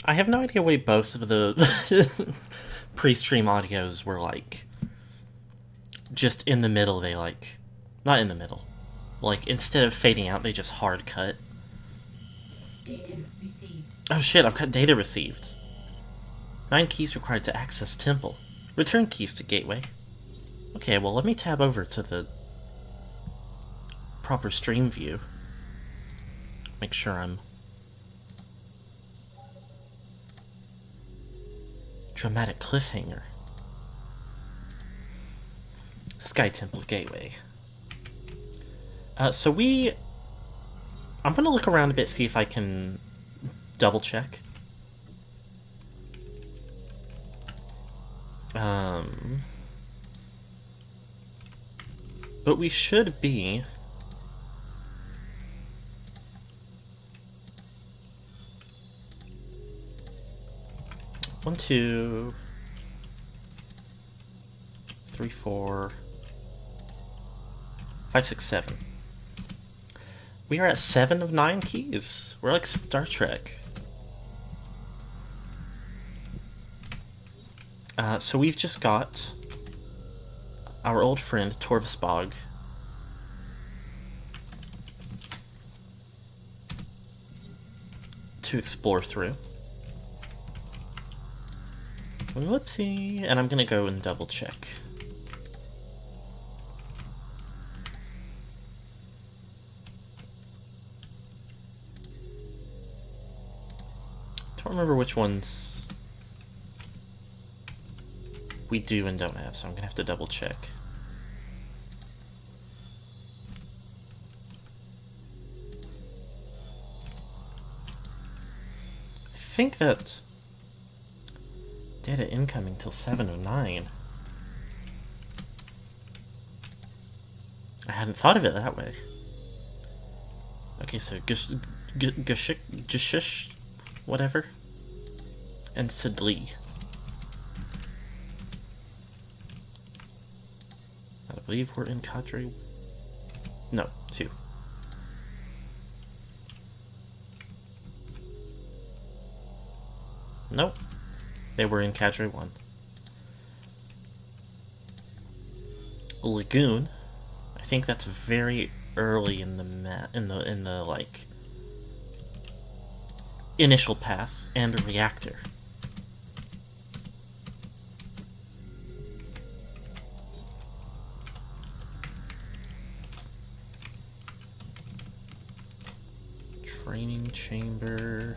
I have no idea why both of the pre-stream audios were like just in the middle. They like not in the middle. Like instead of fading out, they just hard cut. Oh shit! I've got data received. 9 keys required to access temple. Return keys to gateway. Okay, well let me tab over to the proper stream view. Make sure I'm... Dramatic cliffhanger. Sky Temple Gateway. So we... I'm gonna look around a bit, see if I can double check. But we should be... One, two, three, 4, 5, 6, 7. We are at 7 of 9 keys. We're like Star Trek. So we've just got our old friend Torvsbog to explore through. Whoopsie. And I'm gonna go and double check. Don't remember which ones we do and don't have, so I'm gonna have to double check. I think that data incoming till 7:09. I hadn't thought of it that way. Okay, so Gishish, whatever, and Sidli. I believe we're in Cadre. No, 2. Nope. They were in Cadre 1. Lagoon. I think that's very early in the in the like initial path, and reactor. Training chamber.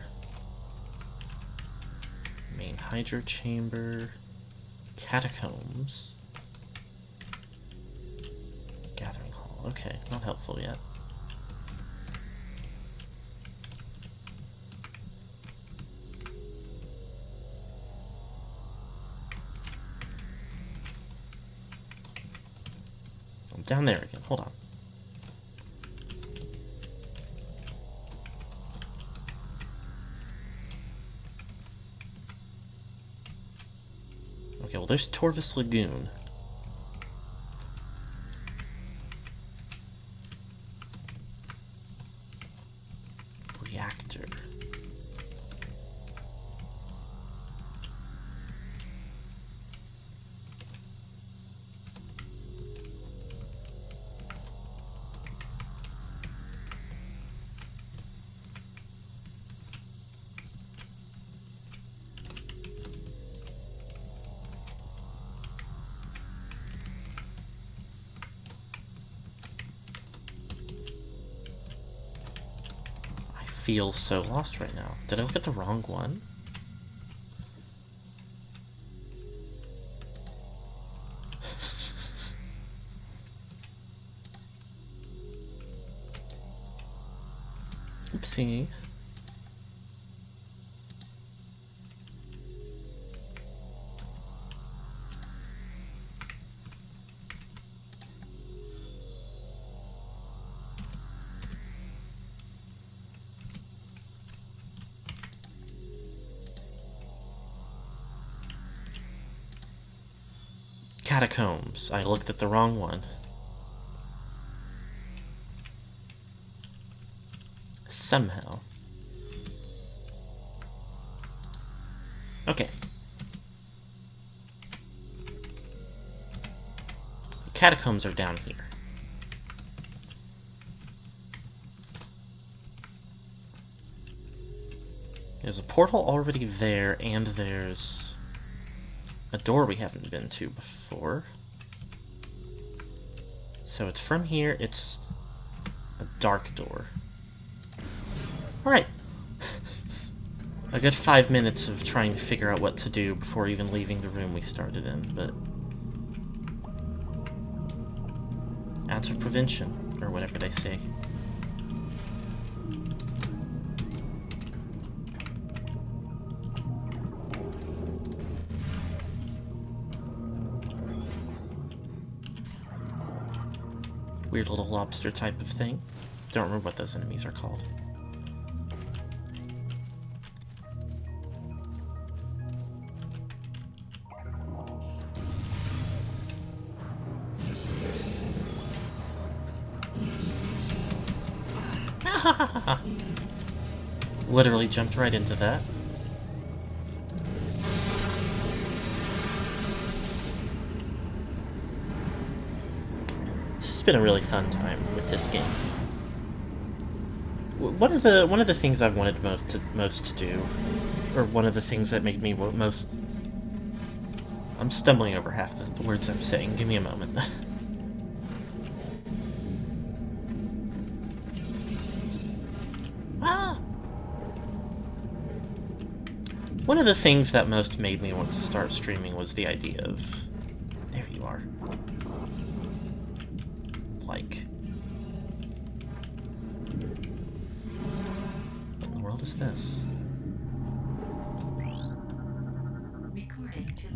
Main hydro chamber. Catacombs. Gathering hall. Okay, not helpful yet. I'm down there again. Hold on. Okay, well there's Torvus Lagoon. Reactor. I feel so lost right now. Did I look at the wrong one? Oopsie. Catacombs. I looked at the wrong one. Somehow. Okay. The catacombs are down here. There's a portal already there, and there's a door we haven't been to before. So it's from here, it's a dark door. Alright. A good 5 minutes of trying to figure out what to do before even leaving the room we started in, but... ounce of prevention, or whatever they say. Weird little lobster type of thing. Don't remember what those enemies are called. Literally jumped right into that. This has been a really fun time with this game. One of the things I've wanted most to do, or one of the things that made me most... I'm stumbling over half the words I'm saying. Give me a moment. One of the things that most made me want to start streaming was the idea of... There you are. Like... What in the world is this?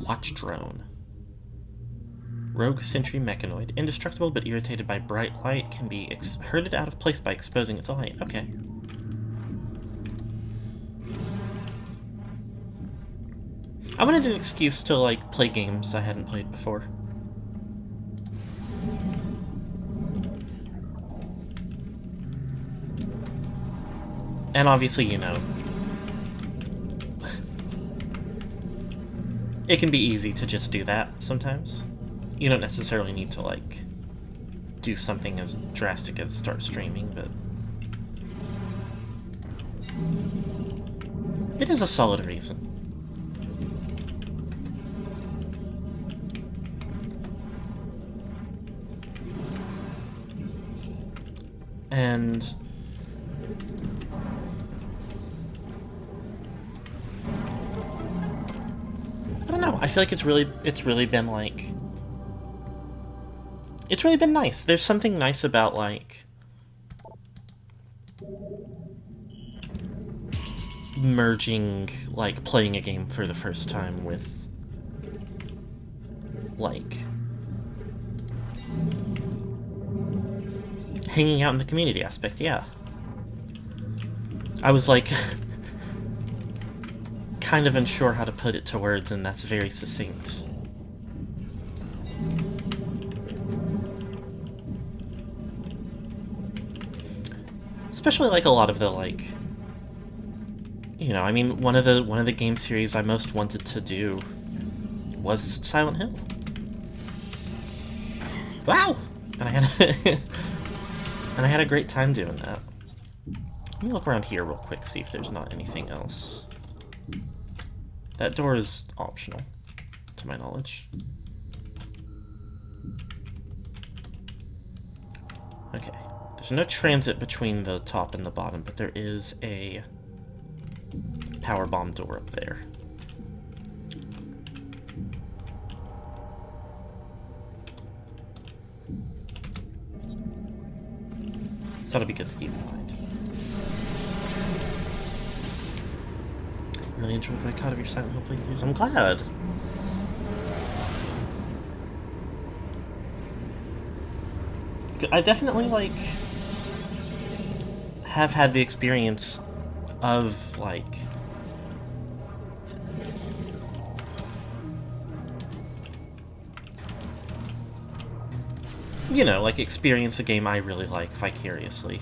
Watch drone. Rogue sentry mechanoid. Indestructible but irritated by bright light. Can be herded out of place by exposing it to light. Okay. I wanted an excuse to, like, play games I hadn't played before. And obviously, you know, it can be easy to just do that sometimes. You don't necessarily need to, like, do something as drastic as start streaming, but... it is a solid reason. And... I don't know, I feel like it's really been, like... It's really been nice. There's something nice about, like... merging, like, playing a game for the first time with... like... hanging out in the community aspect, yeah. I was, like... kind of unsure how to put it to words, and that's very succinct. Especially, like, a lot of the, like... You know, I mean, one of the game series I most wanted to do was Silent Hill. Wow! And I had and I had a great time doing that. Let me look around here real quick, see if there's not anything else. That door is optional, to my knowledge. Okay. There's no transit between the top and the bottom, but there is a power bomb door up there. So that'll be good to keep in mind. Really enjoyed what I caught of your Silent Hill playthroughs. I'm glad! I definitely, like, have had the experience of, like... you know, like, experience a game I really like vicariously.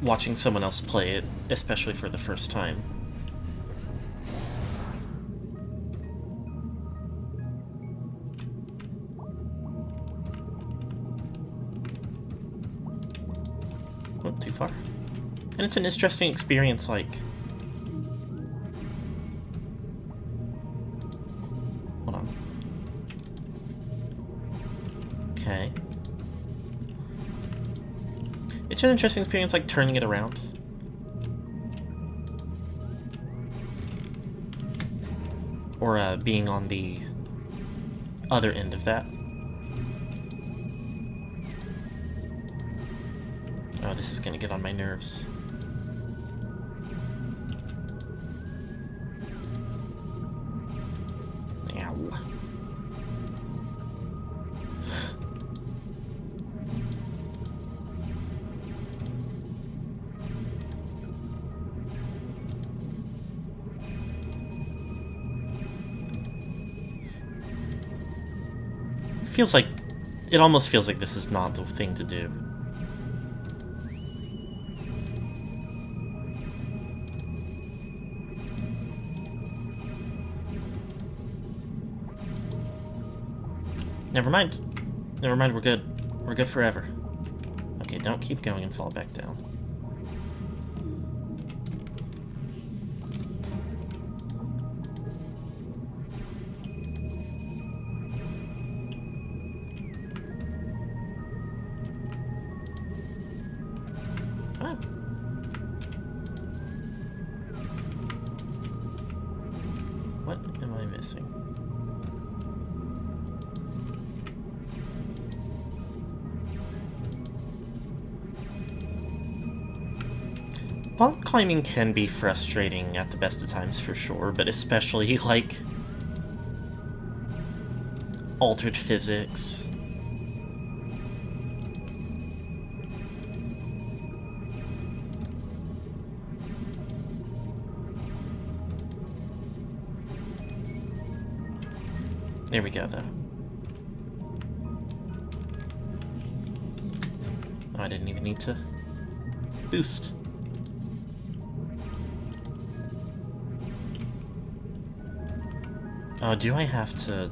watching someone else play it, especially for the first time. Not too far. And it's an interesting experience, like... Hold on. Okay. It's an interesting experience, like, turning it around. Or, being on the other end of that. Oh, this is gonna get on my nerves. Ow. Feels like... It almost feels like this is not the thing to do. Never mind. Never mind, we're good. We're good forever. Okay, don't keep going and fall back down. Ah. What am I missing? Wall climbing can be frustrating at the best of times for sure, but especially, like, altered physics. There we go, though. Oh, I didn't even need to boost. Oh, do I have to...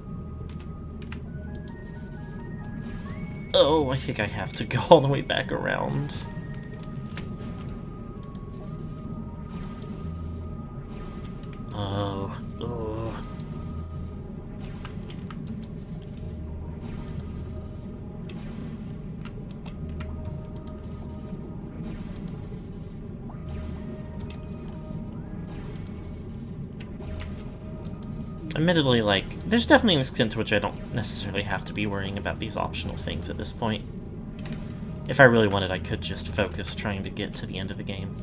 Oh, I think I have to go all the way back around. Oh, ugh. Admittedly, like, there's definitely an extent to which I don't necessarily have to be worrying about these optional things at this point. If I really wanted, I could just focus trying to get to the end of the game.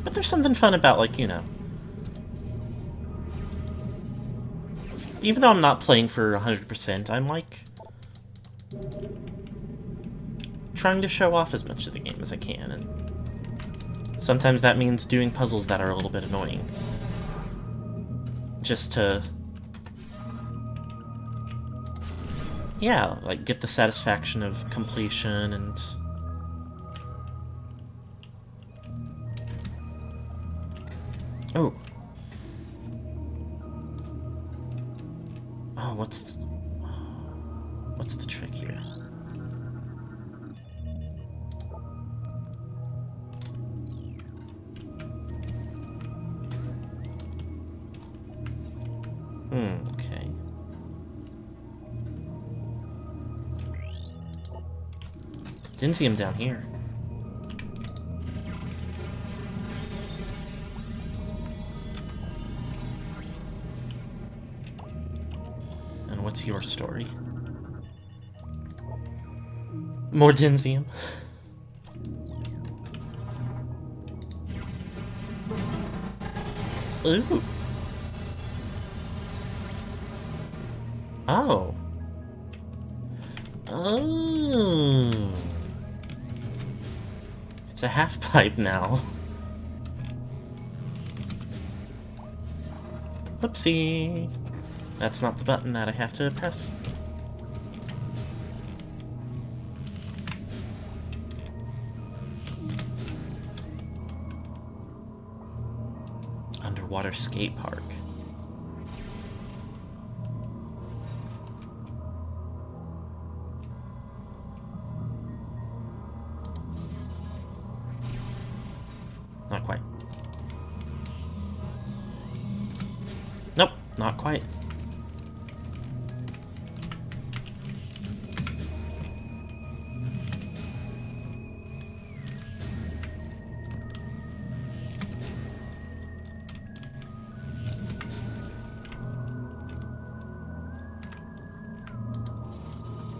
But there's something fun about, like, you know... Even though I'm not playing for 100%, I'm, like... trying to show off as much of the game as I can, and... sometimes that means doing puzzles that are a little bit annoying. Just to... yeah, like, get the satisfaction of completion and... Oh. Oh, what's the trick here? Okay. Didn't see him down here. And what's your story? More Dinsium. Ooh. Oh. Oh. It's a half pipe now. Whoopsie. That's not the button that I have to press. underwater skate park. Not quite. Nope, not quite.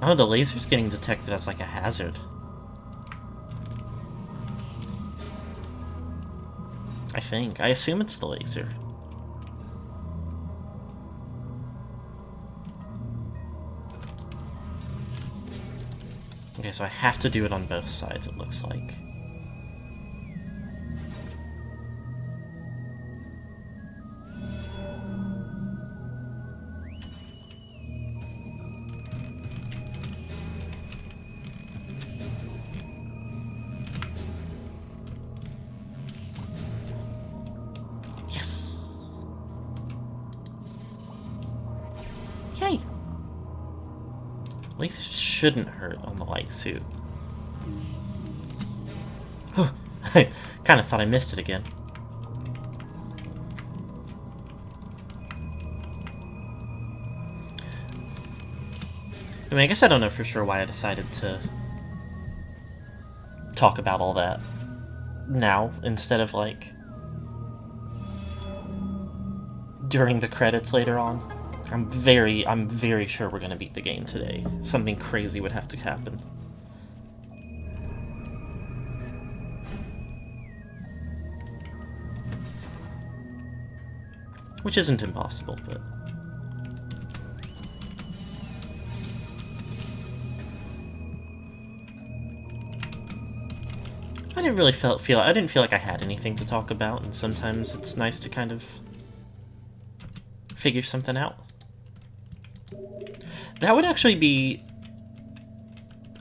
Oh, the laser's getting detected as like a hazard. I think. I assume it's the laser. Okay, so I have to do it on both sides, it looks like. Yes! Yay! Lasers shouldn't hurt on the light suit. I kind of thought I missed it again. I mean, I guess I don't know for sure why I decided to talk about all that now instead of, like, during the credits later on. I'm very sure we're gonna beat the game today. Something crazy would have to happen. Which isn't impossible, but... I didn't really I didn't feel like I had anything to talk about, and sometimes it's nice to kind of figure something out. That would actually be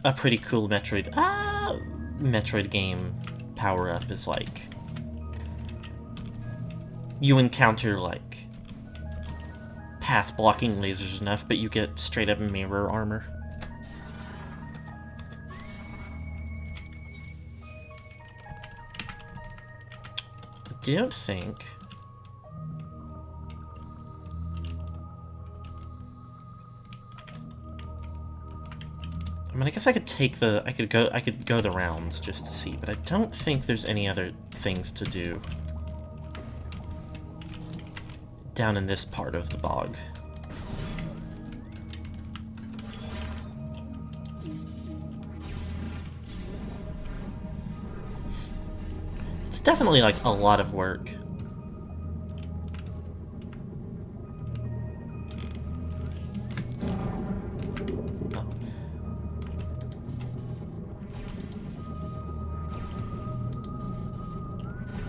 a pretty cool Metroid game power-up is like... You encounter, like, path-blocking lasers enough, but you get straight-up mirror armor. I don't think... I mean, I guess I could take the... I could go the rounds just to see, but I don't think there's any other things to do down in this part of the bog. It's definitely, like, a lot of work.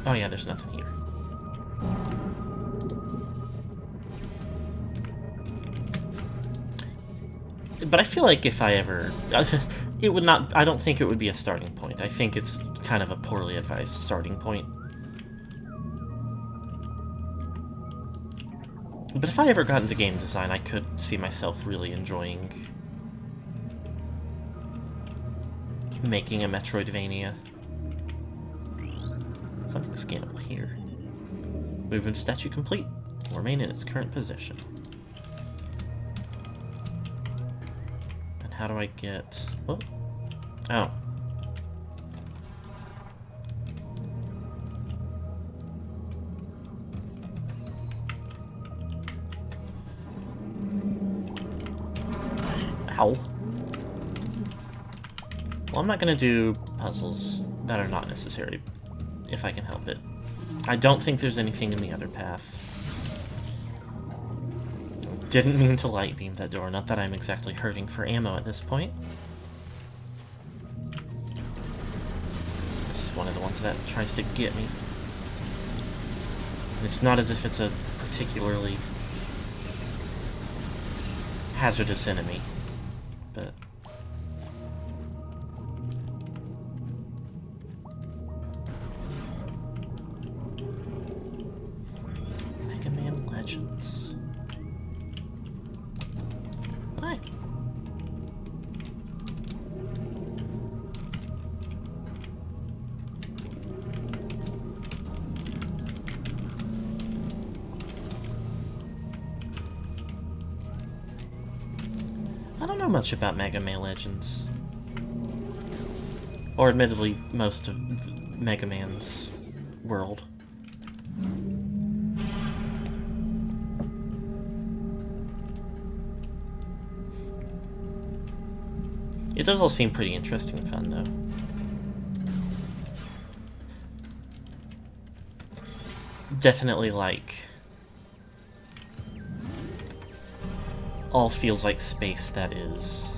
Oh yeah, there's nothing here. But I feel like if I ever... it would not... I don't think it would be a starting point. I think it's kind of a poorly advised starting point. But if I ever got into game design, I could see myself really enjoying making a Metroidvania. Something scannable here. Movement statue complete. Will remain in its current position. And how do I get... Oh. Oh. Ow. Well, I'm not gonna do puzzles that are not necessary, if I can help it. I don't think there's anything in the other path. Didn't mean to light beam that door, not that I'm exactly hurting for ammo at this point. This is one of the ones that tries to get me. And it's not as if it's a particularly hazardous enemy, but... Legends. Hi. I don't know much about Mega Man Legends. Or admittedly, most of Mega Man's world. It does all seem pretty interesting and fun, though. Definitely, like, all feels like space that is.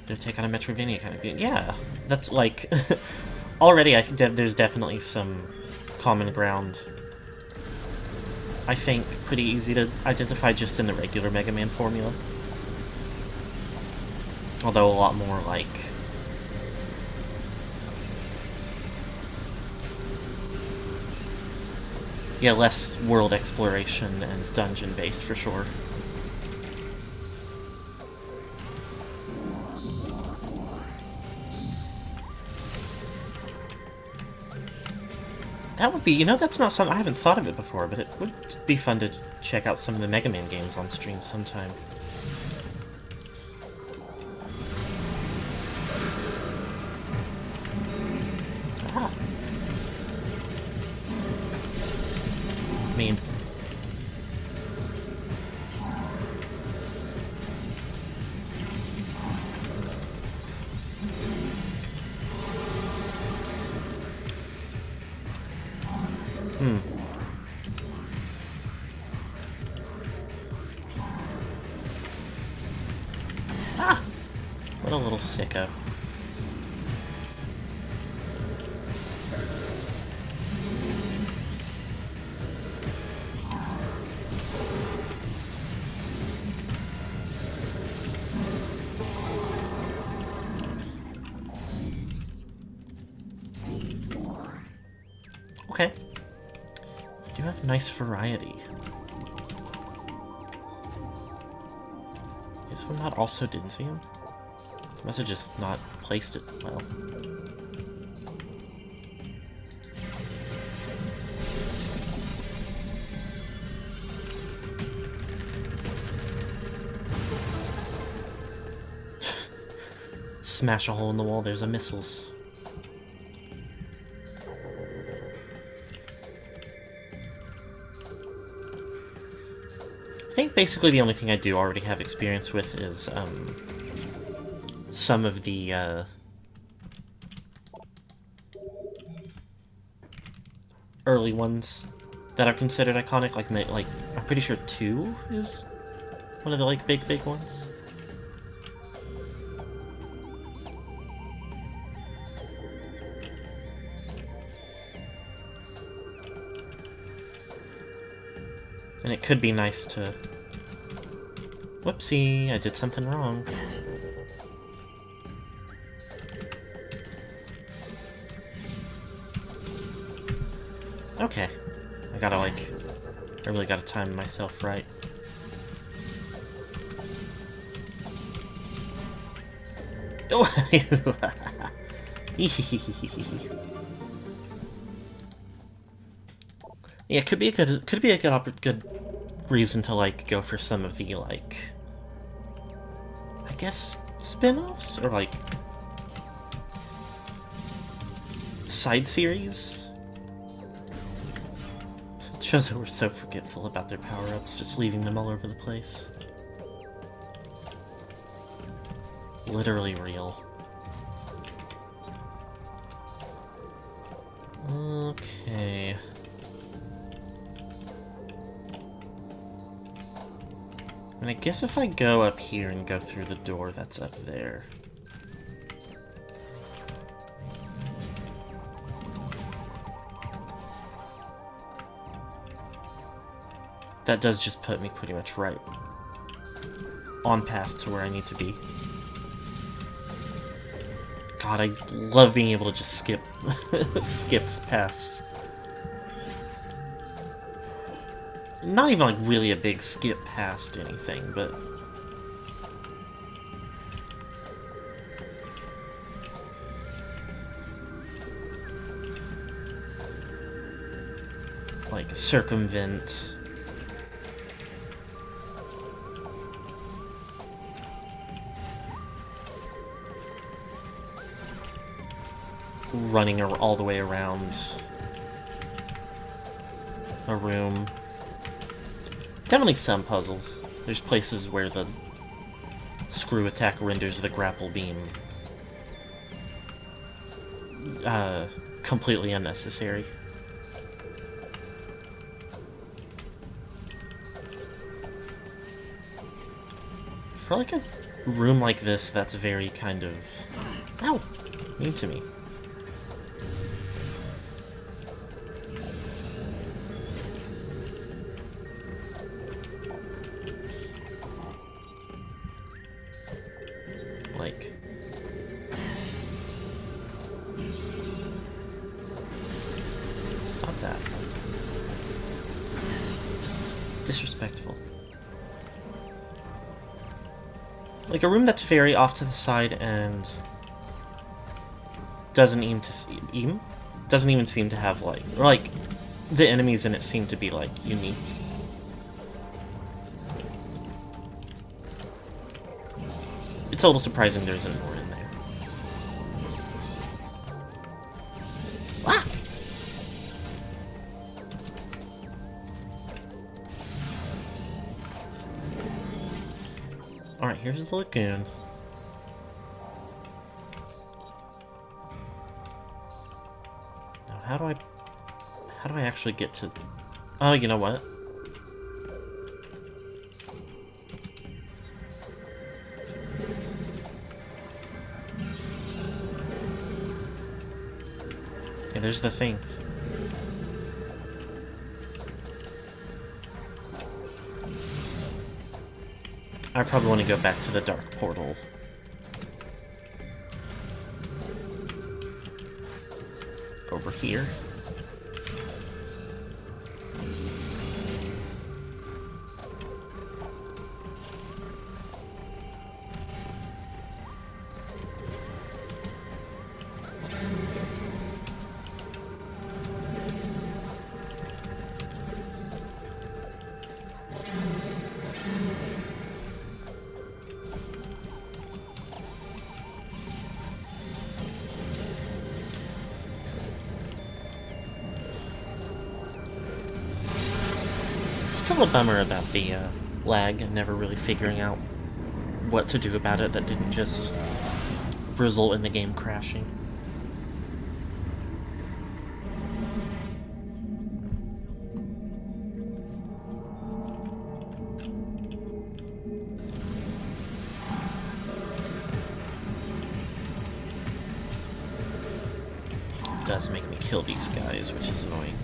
They'll take on a Metrovania kind of game. Yeah, that's like... Already, I think there's definitely some common ground. I think pretty easy to identify just in the regular Mega Man formula. Although a lot more, like... Yeah, less world exploration and dungeon-based, for sure. That would be, you know, that's not something, I haven't thought of it before, but it would be fun to check out some of the Mega Man games on stream sometime. Ah. I mean... Ah! What a little sicko. Okay. You have nice variety. This one not also didn't see him? Must have just not placed it well. Smash a hole in the wall, there's a missiles. I think basically the only thing I do already have experience with is, some of the, early ones that are considered iconic, like, I'm pretty sure 2 is one of the, like, big ones. And it could be nice to... Whoopsie, I did something wrong. Okay. I gotta, like... I really gotta time myself right. Oh! Yeah, could be a good reason to, like, go for some of the, like, I guess spin-offs or like side series. It shows that we're so forgetful about their power-ups, just leaving them all over the place. Literally real. Okay. And I guess if I go up here and go through the door that's up there... That does just put me pretty much right on path to where I need to be. God, I love being able to just skip skip past. Not even like really a big skip past anything, but like circumvent. Running all the way around a room. Definitely some puzzles. There's places where the screw attack renders the grapple beam completely unnecessary. For like a room like this, that's very kind of... Ow! Mean to me. Like... Stop that. Disrespectful. Like a room that's very off to the side and doesn't even seem to have like, or like the enemies in it seem to be like unique. It's a little surprising there isn't more in there. Ah! Alright, here's the lagoon. Now, how do I actually get to... Oh, you know what? Yeah, there's the thing. I probably want to go back to the dark portal. Over here. Still a bummer about the lag and never really figuring out what to do about it that didn't just result in the game crashing. It does make me kill these guys, which is annoying.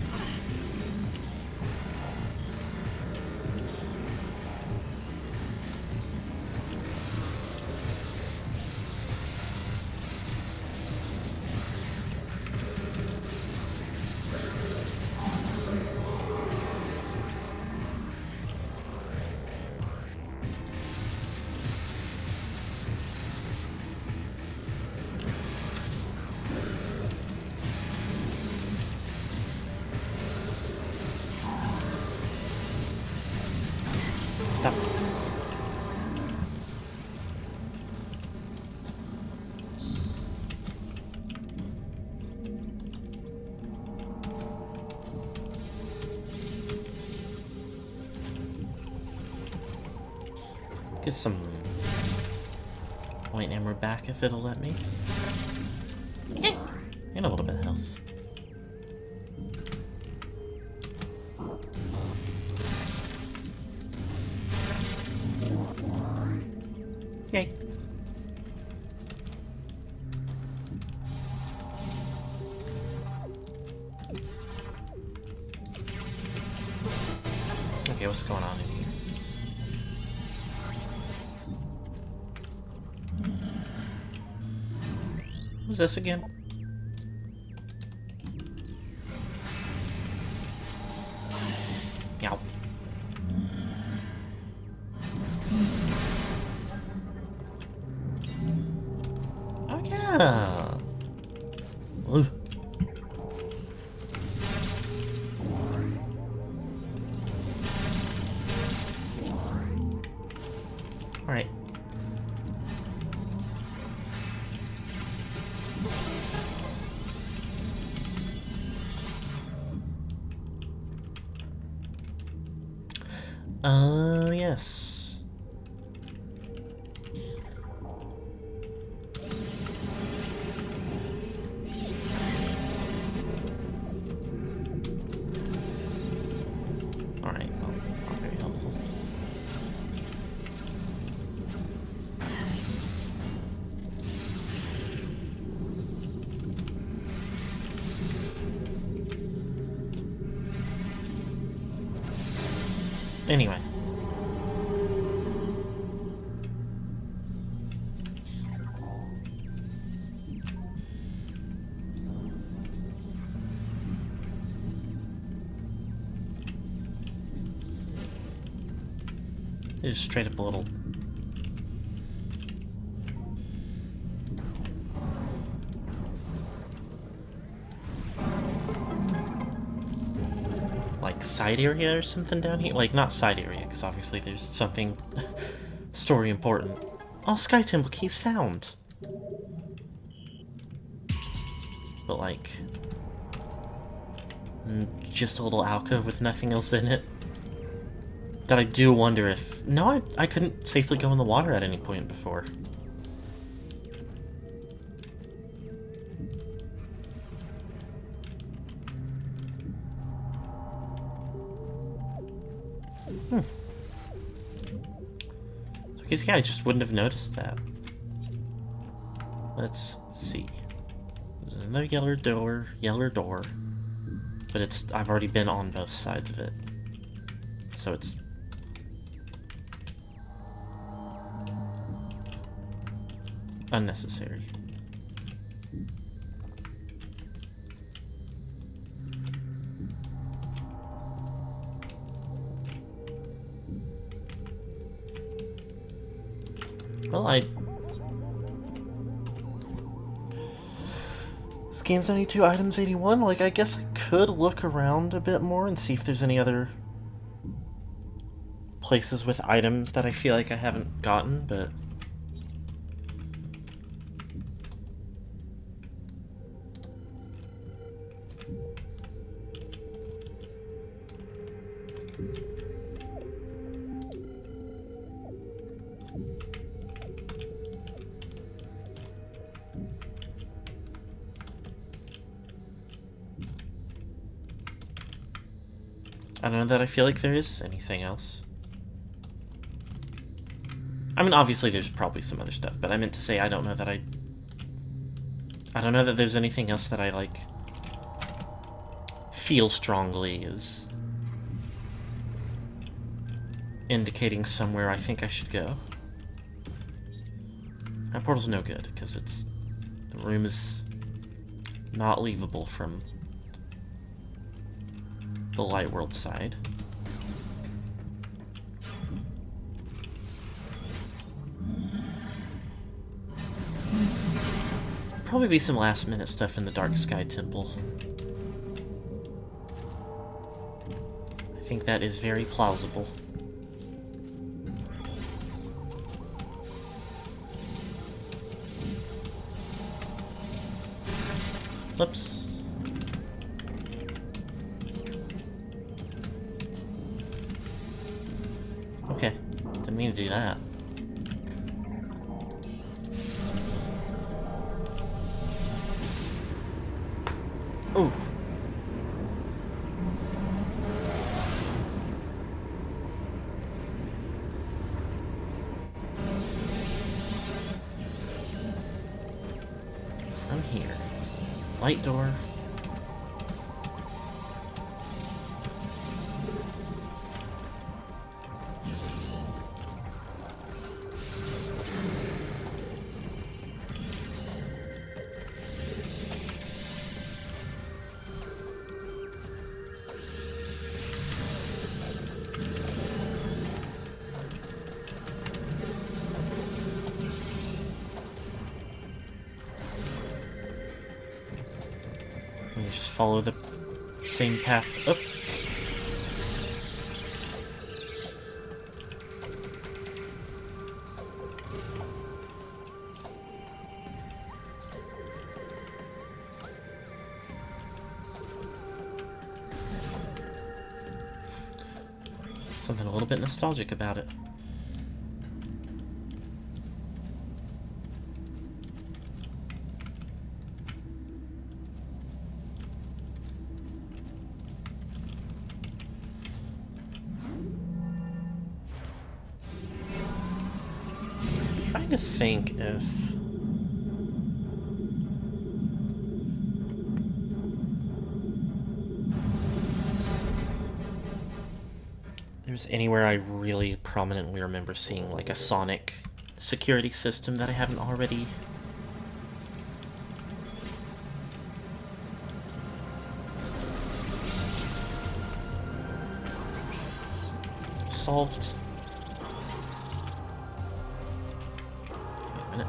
Stop. Get some white hammer back if it'll let me. And a little bit of health. Yay. Okay, what's going on in here? room's this again? Meow. Oh yeah. Ooh. All right. Yes. All right. Well, not very helpful. Anyway. Just straight up a little. Like side area or something down here? Like not side area, because obviously there's something story important. All Sky Temple keys found. But like, just a little alcove with nothing else in it. That I do wonder if... No, I couldn't safely go in the water at any point before. So I guess, yeah, I just wouldn't have noticed that. Let's see. There's another yellow door. But it's... I've already been on both sides of it. So it's... unnecessary. Well, I... Scan 72, items 81. Like, I guess I could look around a bit more and see if there's any other places with items that I feel like I haven't gotten, but... I don't know that I feel like there is anything else. I mean, obviously there's probably some other stuff, but I meant to say I don't know that I don't know that there's anything else that I, like, feel strongly is indicating somewhere I think I should go. That portal's no good, because it's... the room is not leavable from the light world side. Probably be some last minute stuff in the Dark Sky Temple. I think that is very plausible. Whoops. Okay, didn't mean to do that. Ooh. I'm here. Light door. follow the same path. Oh. Something a little bit nostalgic about it. I'm trying to think if there's anywhere I really prominently remember seeing like a Sonic security system that I haven't already solved. Wait a minute.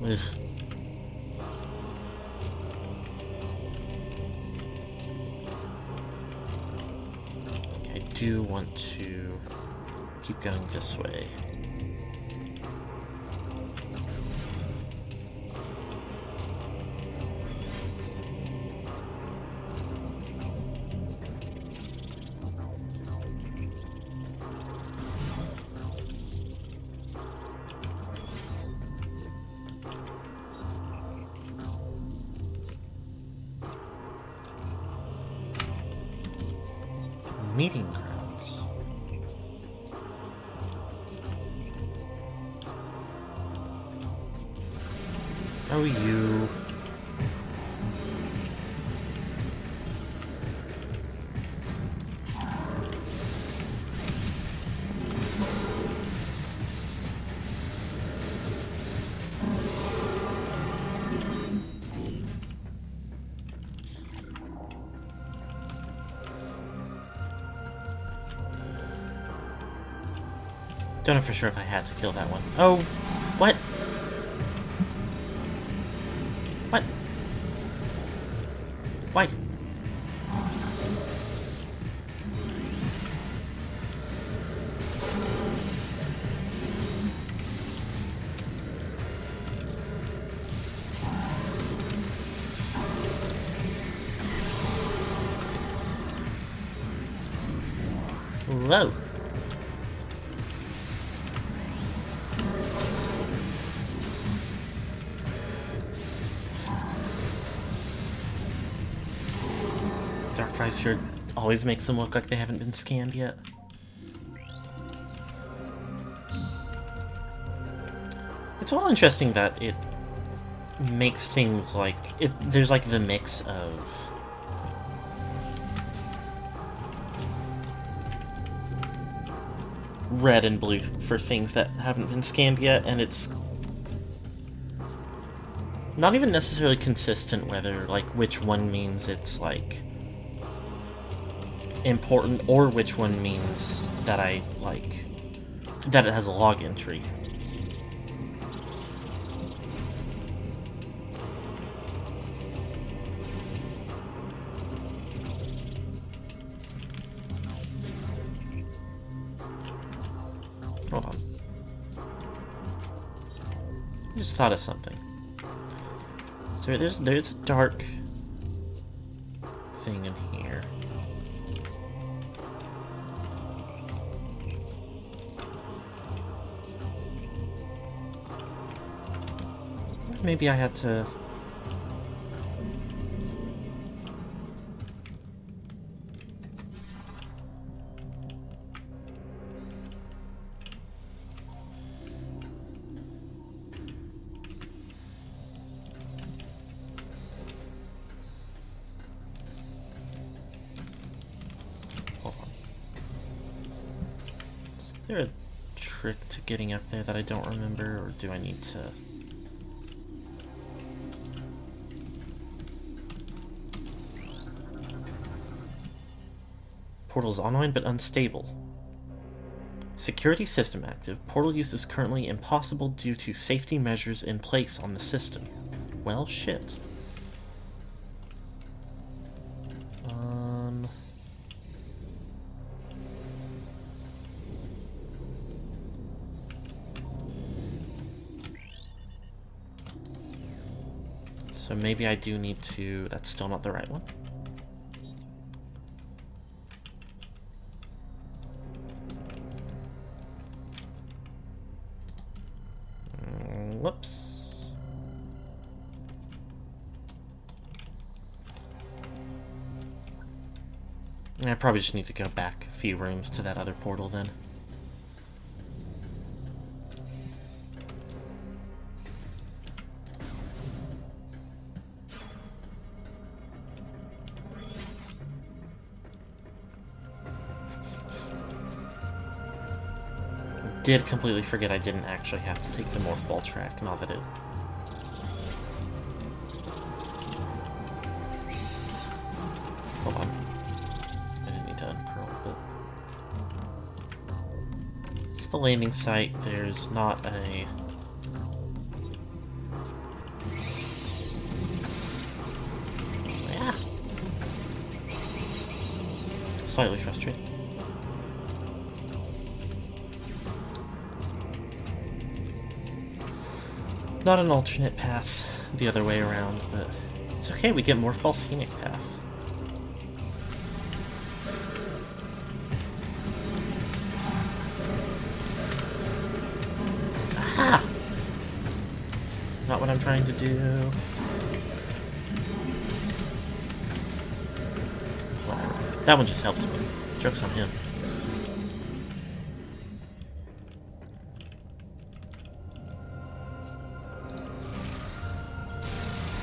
Ugh. I do want to keep going this way. Meeting grounds. Oh, you. Don't know for sure if I had to kill that one. Oh, what? What? Why? Whoa. Darkfire sure always makes them look like they haven't been scanned yet. It's all interesting that it makes things like there's like the mix of red and blue for things that haven't been scanned yet, and it's not even necessarily consistent whether like which one means it's like important or which one means that I like that it has a log entry. Hold on. I just thought of something. So there's a dark thing in here. Maybe I had to... Hold on. Is there a trick to getting up there that I don't remember, or do I need to... Portal is online but unstable. Security system active. Portal use is currently impossible due to safety measures in place on the system. Well, shit. So maybe I do need to... That's still not the right one. Whoops. I probably just need to go back a few rooms to that other portal then. Did completely forget I didn't actually have to take the morph ball track, now that it... Hold on. I didn't need to uncurl, but... It's the landing site, there's not a... Yeah. Slightly frustrating. Not an alternate path the other way around, but it's okay, we get Morph Ball Scenic Path. Aha! Not what I'm trying to do. Whatever. That one just helped me. Joke's on him.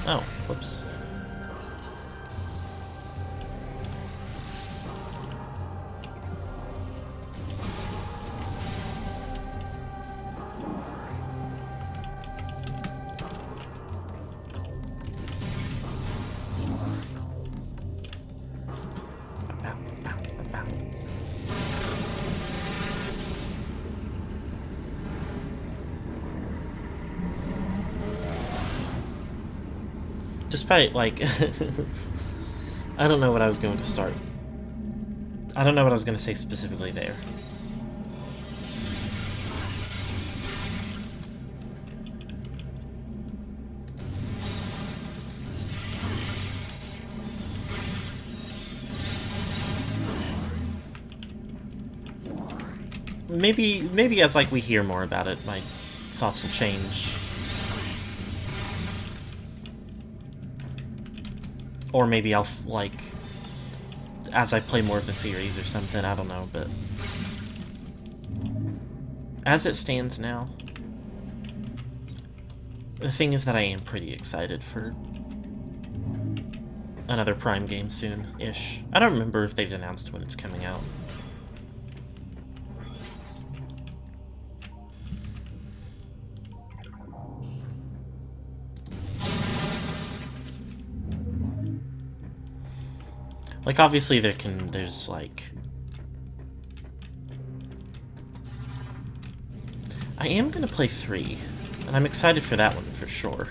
Oh, whoops. Despite, like, I don't know what I was going to start. I don't know what I was going to say specifically there. Maybe as, like, we hear more about it, my thoughts will change. Or maybe I'll, like, as I play more of the series or something, I don't know, but... As it stands now, the thing is that I am pretty excited for another Prime game soon-ish. I don't remember if they've announced when it's coming out. Like, obviously there's, like... I am gonna play 3, and I'm excited for that one for sure.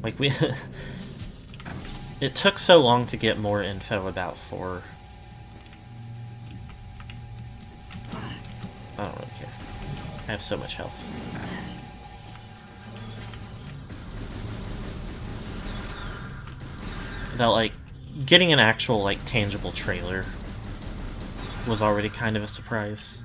Like, we... It took so long to get more info about 4. I don't really care. I have so much health. That, like, getting an actual, like, tangible trailer was already kind of a surprise.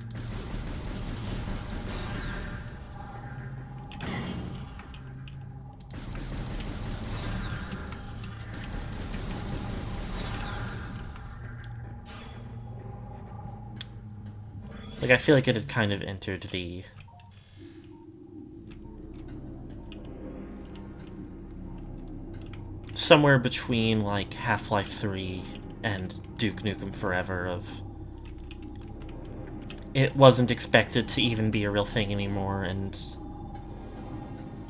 Like, I feel like it had kind of entered the... somewhere between, like, Half-Life 3 and Duke Nukem Forever of it wasn't expected to even be a real thing anymore, and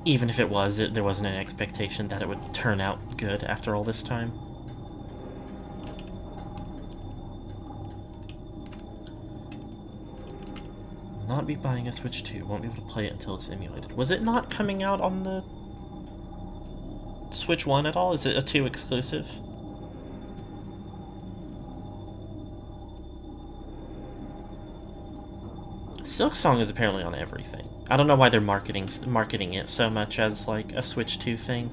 even if it was, there wasn't an expectation that it would turn out good after all this time. Will not be buying a Switch 2. Won't be able to play it until it's emulated. Was it not coming out on the Switch 1 at all? Is it a 2 exclusive? Silksong is apparently on everything. I don't know why they're marketing it so much as like a Switch 2 thing.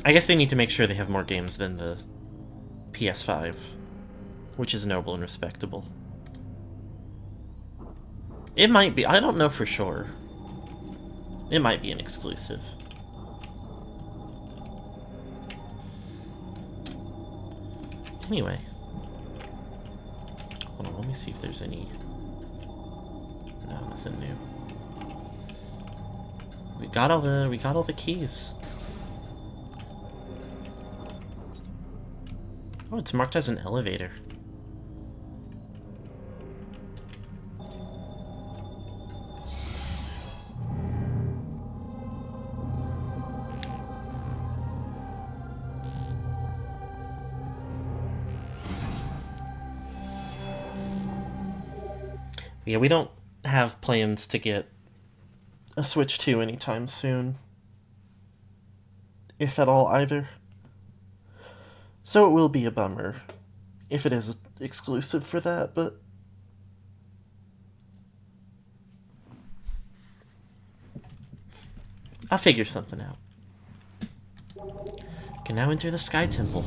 I guess they need to make sure they have more games than the PS5, which is noble and respectable. It might be. I don't know for sure. It might be an exclusive. Anyway. Hold on, let me see if there's any... No, nothing new. We got all the keys. Oh, it's marked as an elevator. Yeah, we don't have plans to get a Switch 2 anytime soon. If at all, either. So it will be a bummer if it is exclusive for that, but... I'll figure something out. Can now enter the Sky Temple.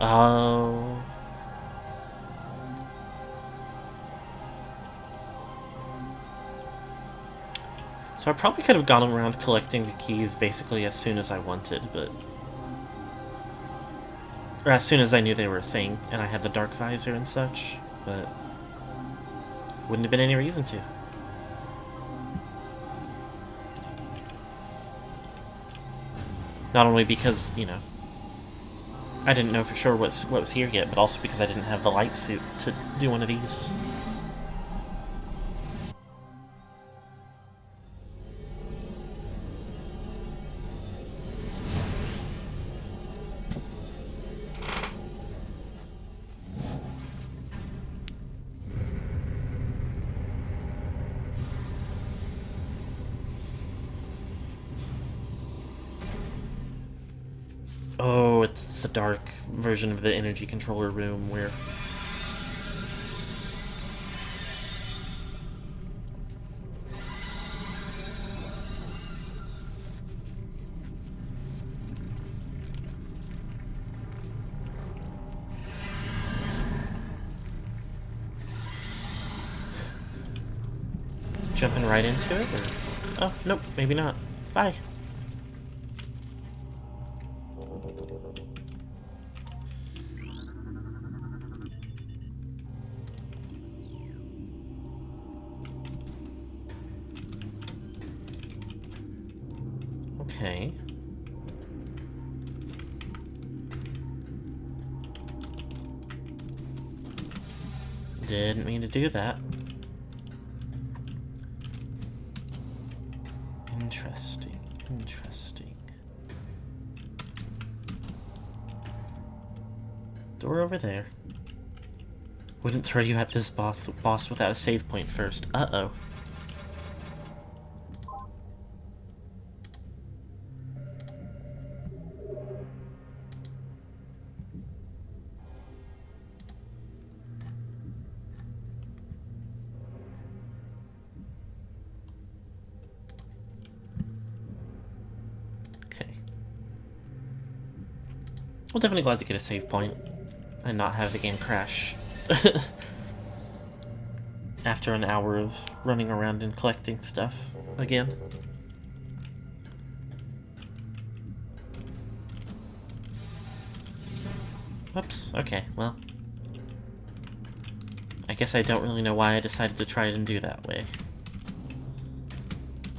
Oh. So I probably could have gone around collecting the keys basically as soon as I wanted, but... Or as soon as I knew they were a thing, and I had the dark visor and such, but... Wouldn't have been any reason to. Not only because, you know, I didn't know for sure what was here yet, but also because I didn't have the light suit to do one of these. Oh, it's the dark version of the energy controller room where... Jumping right into it, or... Oh, nope, maybe not. Bye. Okay. Didn't mean to do that. Interesting, interesting. Door over there. Wouldn't throw you at this boss without a save point first. Uh-oh. Well, definitely glad to get a save point and not have the game crash after an hour of running around and collecting stuff again. Whoops, okay, well. I guess I don't really know why I decided to try it and do that way.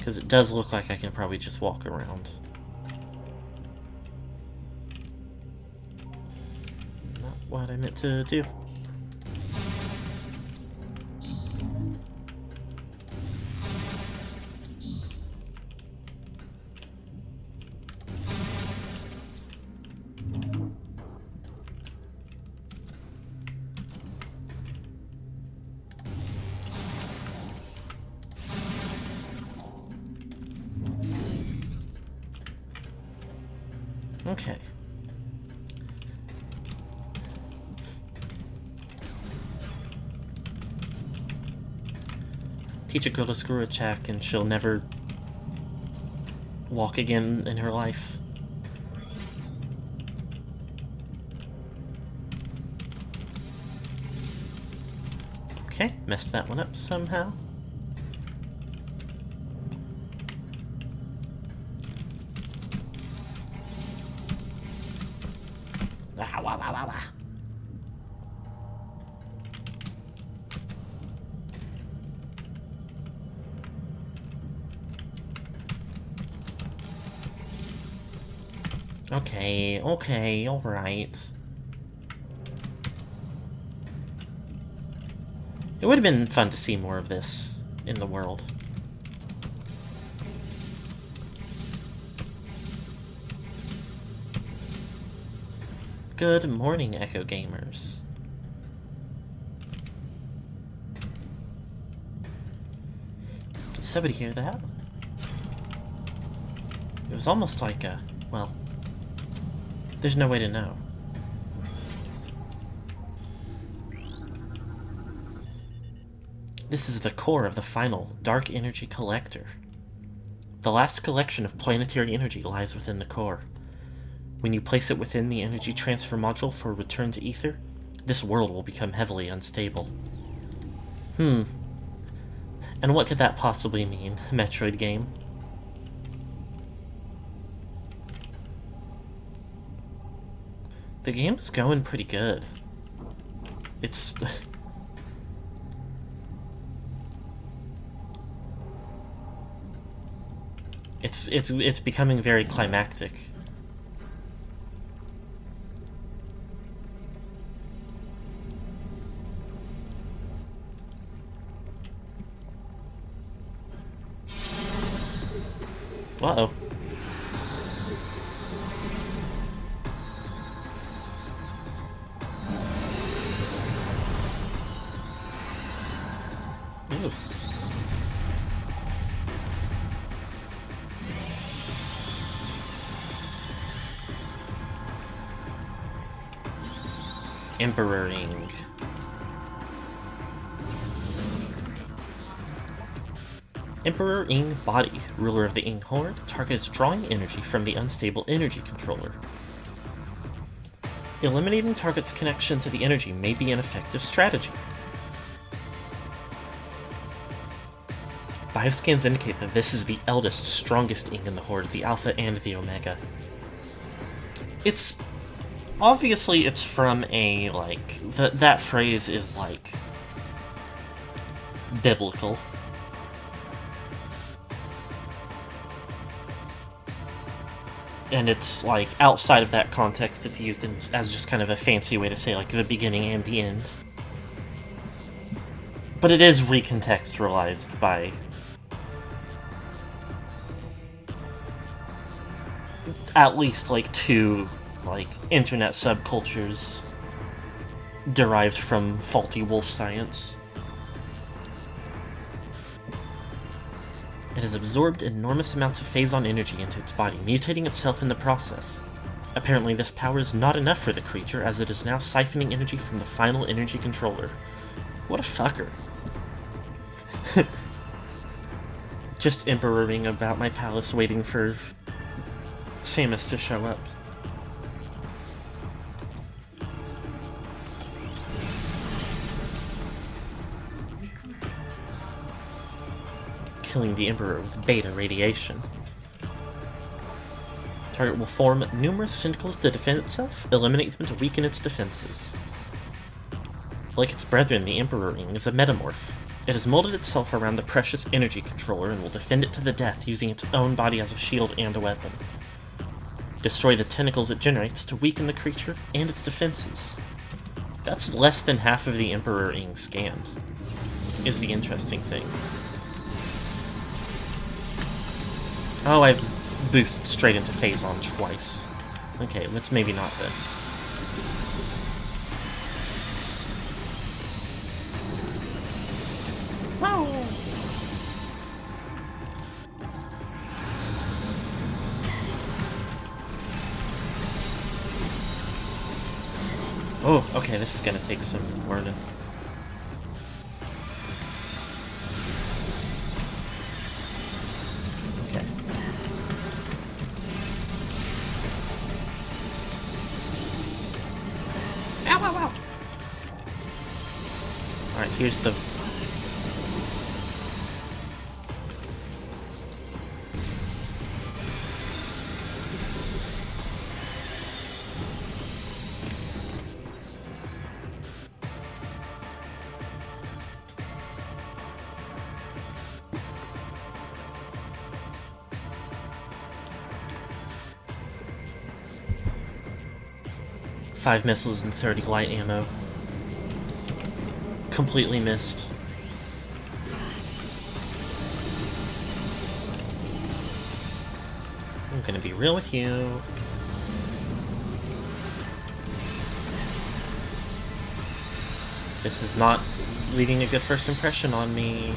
Because it does look like I can probably just walk around. Not what I meant to do. Okay. Teach a girl to screw a check and she'll never walk again in her life. Okay, messed that one up somehow. Okay, alright. It would have been fun to see more of this in the world. Good morning, Echo Gamers. Did somebody hear that? It was almost like a, well, there's no way to know. This is the core of the final Dark Energy Collector. The last collection of planetary energy lies within the core. When you place it within the energy transfer module for return to ether, this world will become heavily unstable. And what could that possibly mean, Metroid game? The game is going pretty good. It's... it's becoming very climactic. Uh-oh. Ooh. Emperor Ing. Emperor Ing Body, ruler of the Ing Horde, targets drawing energy from the unstable energy controller. Eliminating target's connection to the energy may be an effective strategy. Bioscans indicate that this is the eldest, strongest Ing in the Horde, the Alpha and the Omega. It's... obviously it's from a, like... that phrase is, like... biblical. And it's, like, outside of that context, it's used as just kind of a fancy way to say, like, the beginning and the end. But it is recontextualized by... at least, like, two, like, internet subcultures derived from faulty wolf science. It has absorbed enormous amounts of phazon energy into its body, mutating itself in the process. Apparently this power is not enough for the creature, as it is now siphoning energy from the final energy controller. What a fucker. Just emperoring about my palace, waiting for Samus to show up. Killing the Emperor with beta radiation. Target will form numerous tentacles to defend itself, eliminate them to weaken its defenses. Like its brethren, the Emperor Ing is a metamorph. It has molded itself around the precious energy controller and will defend it to the death, using its own body as a shield and a weapon. Destroy the tentacles it generates to weaken the creature and its defenses. That's less than half of the Emperor Ing scanned, is the interesting thing. Oh, I've boosted straight into Phazon twice. Okay, let's maybe not then. Oh, okay, this is gonna take some learning. Okay. Ow, ow, ow! Alright, here's the... 5 missiles and 30 light ammo. Completely missed. I'm gonna be real with you. This is not leaving a good first impression on me.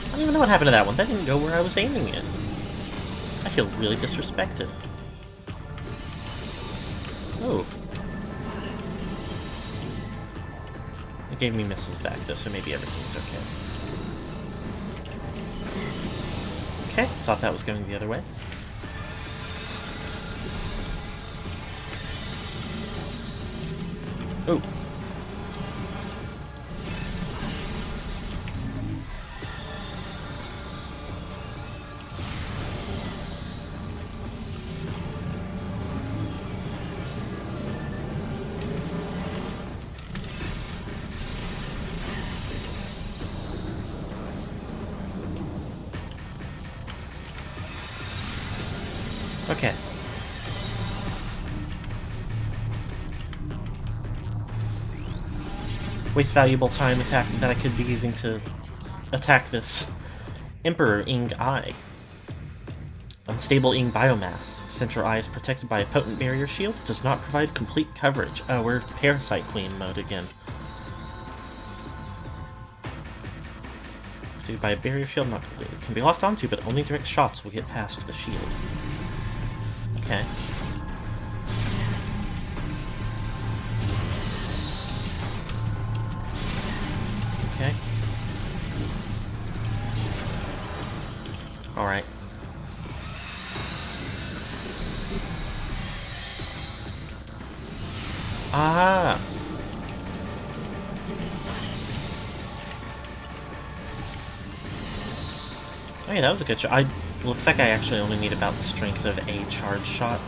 I don't even know what happened to that one. That didn't go where I was aiming it. I feel really disrespected. Oh. It gave me missiles back though, so maybe everything's okay. Okay, thought that was going the other way. Oh. Okay. Waste valuable time attack that I could be using to attack this Emperor Ing Eye. Unstable Ing biomass. Central eye is protected by a potent barrier shield. Does not provide complete coverage. Oh, we're Parasite Queen mode again. Protected by a barrier shield, not completely. Can be locked onto, but only direct shots will get past the shield. Okay. Okay. Alright. Ah! Oh yeah, that was a good shot. Looks like I actually only need about the strength of a charge shot.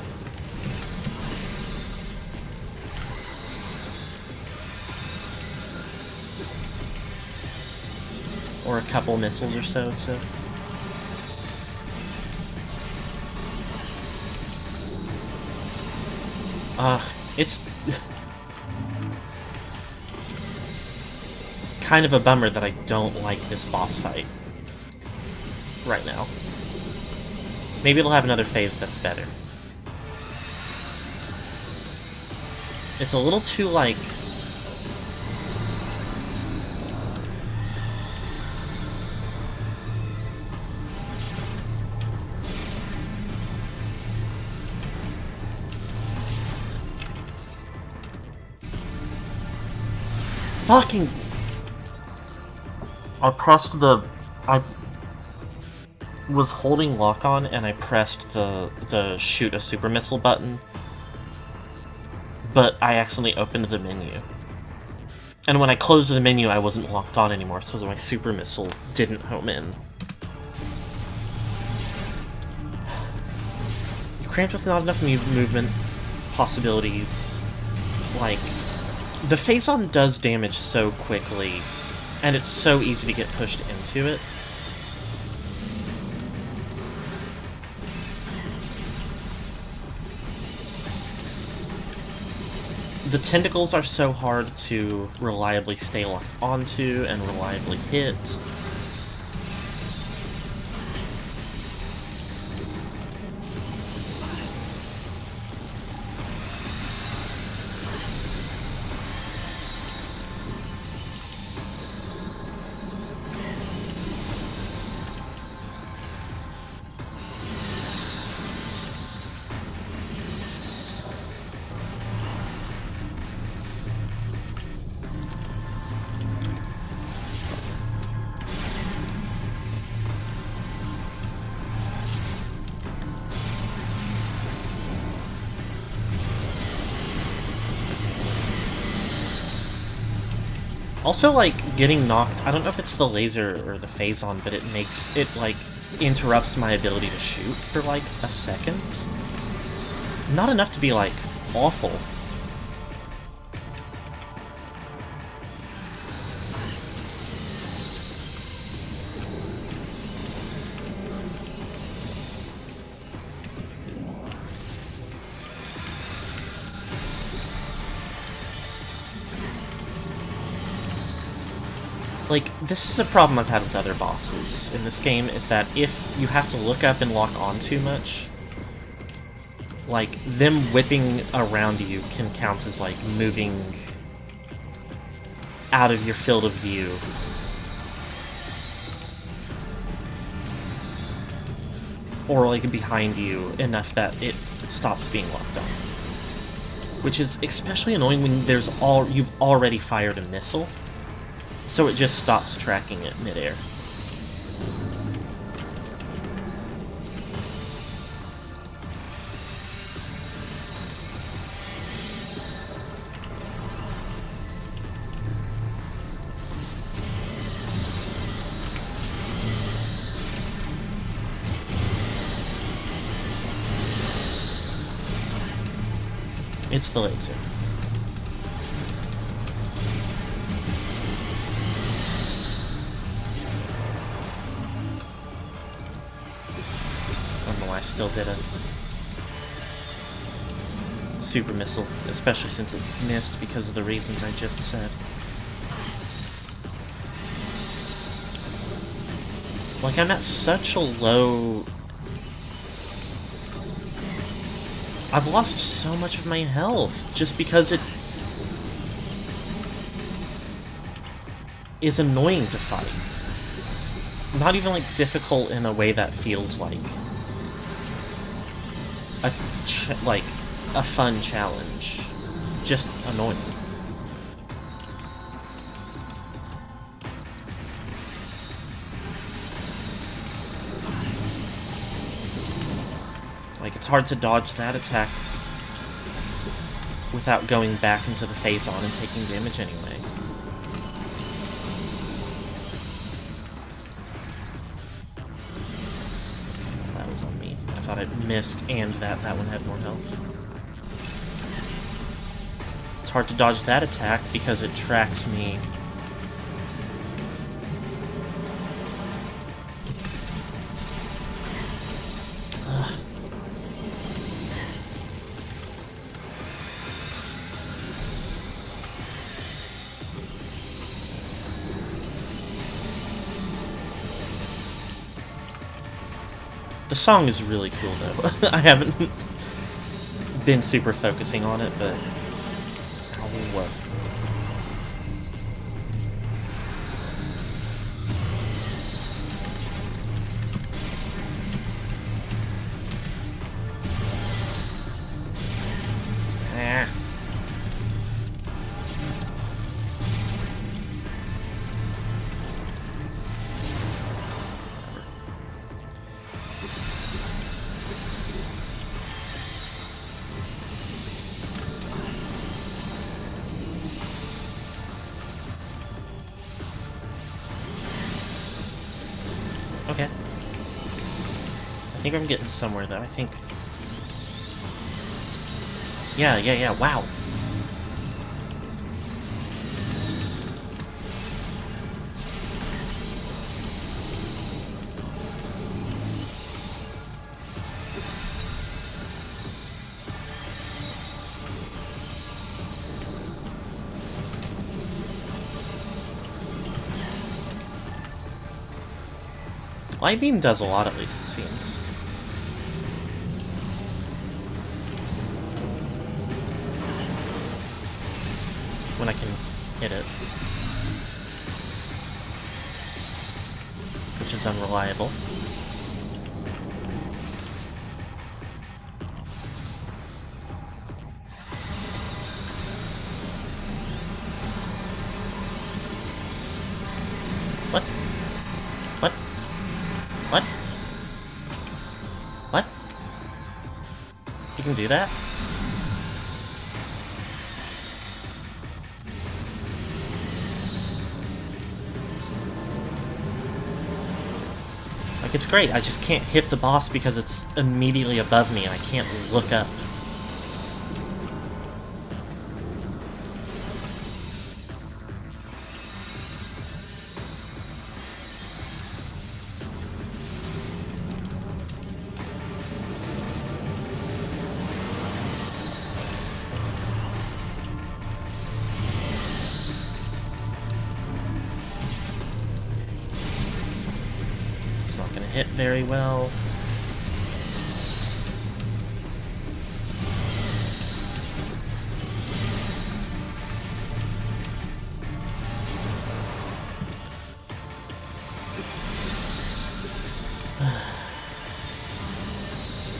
Or a couple missiles or so to... it's... kind of a bummer that I don't like this boss fight right now. Maybe it'll have another phase that's better. It's a little too, like... fucking... I pressed the... I was holding lock on and I pressed the shoot a super missile button, but I accidentally opened the menu. And when I closed the menu, I wasn't locked on anymore, so my super missile didn't home in. You're cramped with not enough movement possibilities. Like, The phase-on does damage so quickly, and it's so easy to get pushed into it. The tentacles are so hard to reliably stay locked onto and reliably hit. Also, like, getting knocked, I don't know if it's the laser or the phase-on, but it makes it, like, interrupts my ability to shoot for, like, a second. Not enough to be, like, awful. Like, this is a problem I've had with other bosses in this game, is that if you have to look up and lock on too much, like, them whipping around you can count as, like, moving out of your field of view. Or, like, behind you enough that it stops being locked on. Which is especially annoying when you've already fired a missile. So it just stops tracking it midair. It's the laser. I still did a super missile, especially since it missed because of the reasons I just said. Like, I'm at such a low... I've lost so much of my health just because it is annoying to fight. Not even, like, difficult in a way that feels like a fun challenge. Just annoying. Like, it's hard to dodge that attack without going back into the phase-on and taking damage anyway. That was on me. I thought I missed and that one had more health. It's hard to dodge that attack because it tracks me. The song is really cool, though. I haven't been super focusing on it, but... Oh, okay. I think I'm getting somewhere, though. I think... Yeah, wow. Light beam does a lot, at least, it seems. When I can hit it. Which is unreliable. What? What? What? What? You can do that? Like, it's great, I just can't hit the boss because it's immediately above me and I can't look up. Hit very well.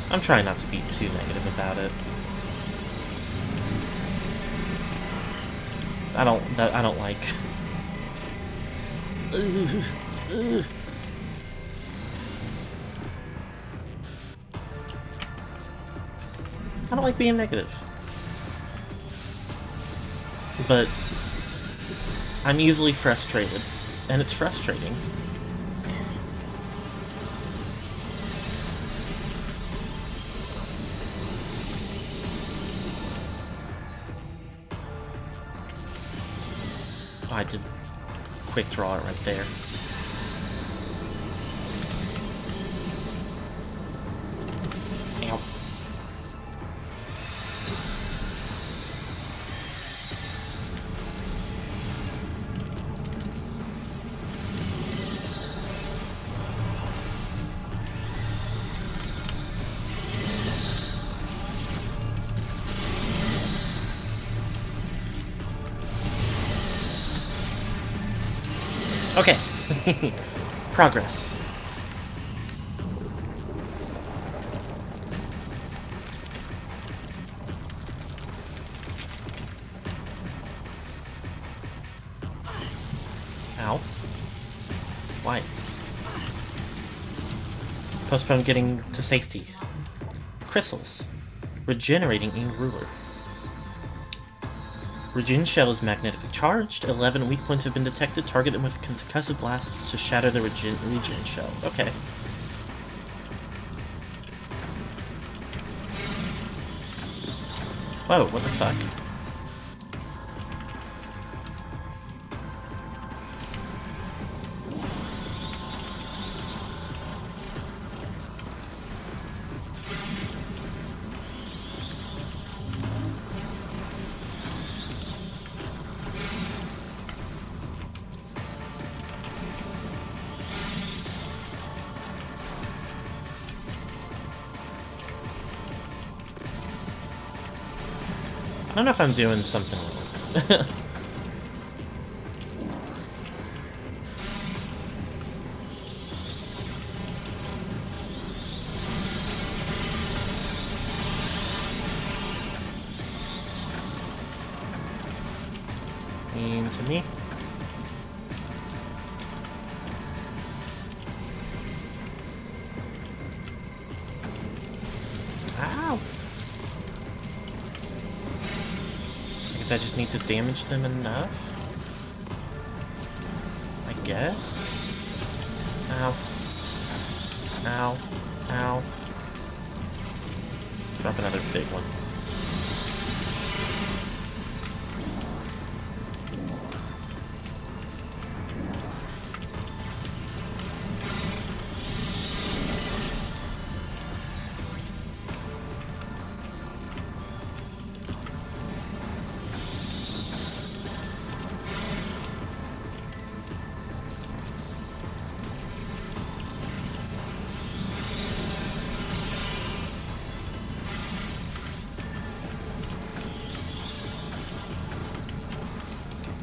I'm trying not to be too negative about it. I don't like. I don't like being negative. But I'm easily frustrated, and it's frustrating. Oh, I did quick draw it right there. Ow. Okay. Progress. Ow. Why? Postpone getting to safety. Crystals. Regenerating ink ruler. Regen shell is magnetically charged. 11 weak points have been detected. Target them with concussive blasts to shatter the regen shell. Okay. Whoa, what the fuck? I don't know if I'm doing something wrong. Mean to me. Ow! I just need to damage them enough, I guess. Ow. Ow. Ow. Drop another big one.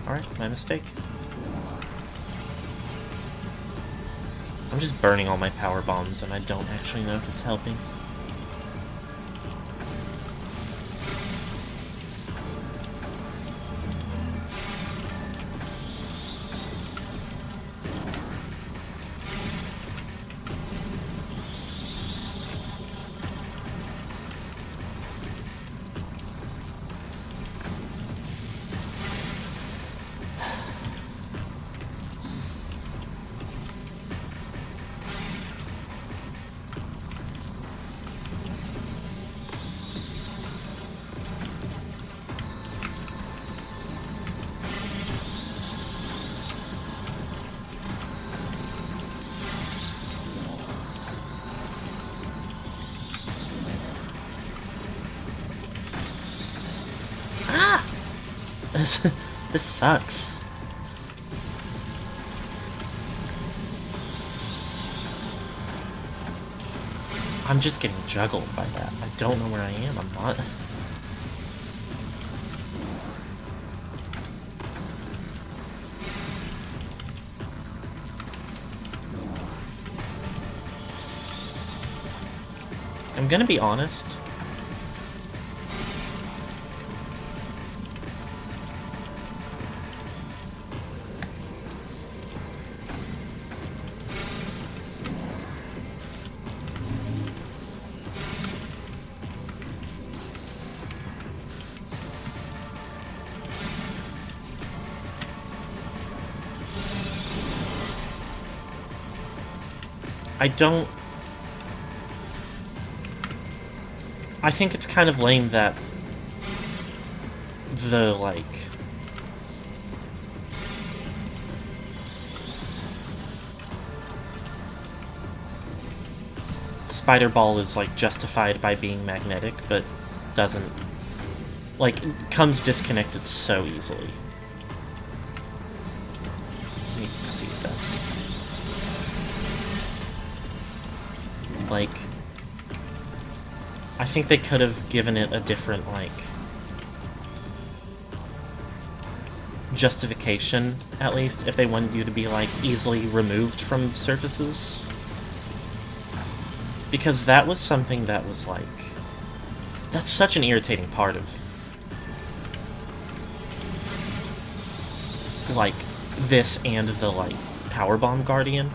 Alright, my mistake. I'm just burning all my power bombs, and I don't actually know if it's helping. This sucks. I'm just getting juggled by that. I don't know where I am. I'm not. I'm gonna be honest. I think it's kind of lame that the, like, Spider Ball is, like, justified by being magnetic, but doesn't, like, comes disconnected so easily. Let me see if that's... Like, I think they could have given it a different, like, justification, at least, if they wanted you to be, like, easily removed from surfaces. Because that was something that was, like... That's such an irritating part of... like, this and the, like, Power Bomb Guardian.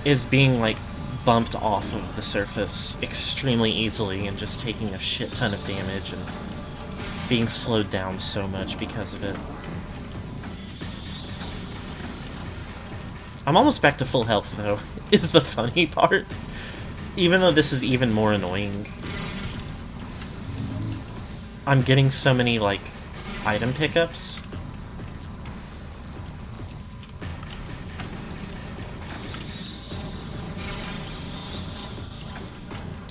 Is being, like, bumped off of the surface extremely easily and just taking a shit ton of damage and being slowed down so much because of it. I'm almost back to full health, though, is the funny part. Even though this is even more annoying. I'm getting so many, like, item pickups.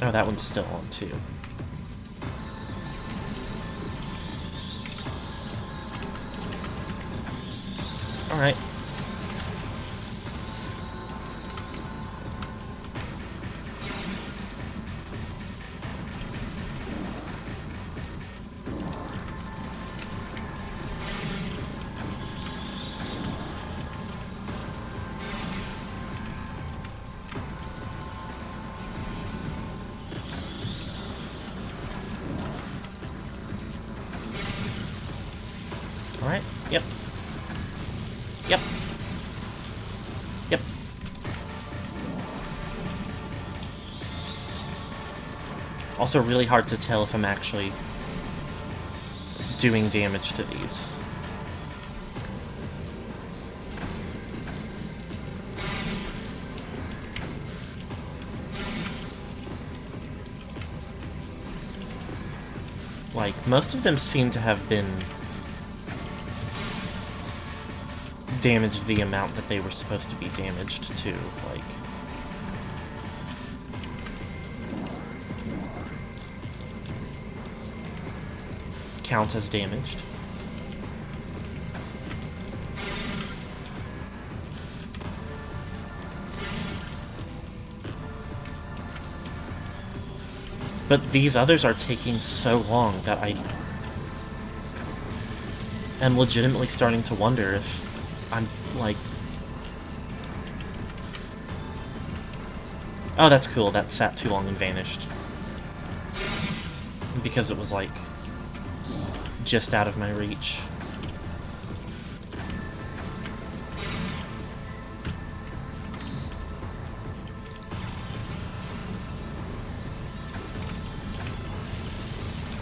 Oh, that one's still on, too. Alright. Alright, yep. Yep. Yep. Also really hard to tell if I'm actually doing damage to these. Like, most of them seem to have been damaged the amount that they were supposed to be damaged to, like... count as damaged. But these others are taking so long that I am legitimately starting to wonder if I'm, like... Oh, that's cool. That sat too long and vanished. Because it was, like, just out of my reach.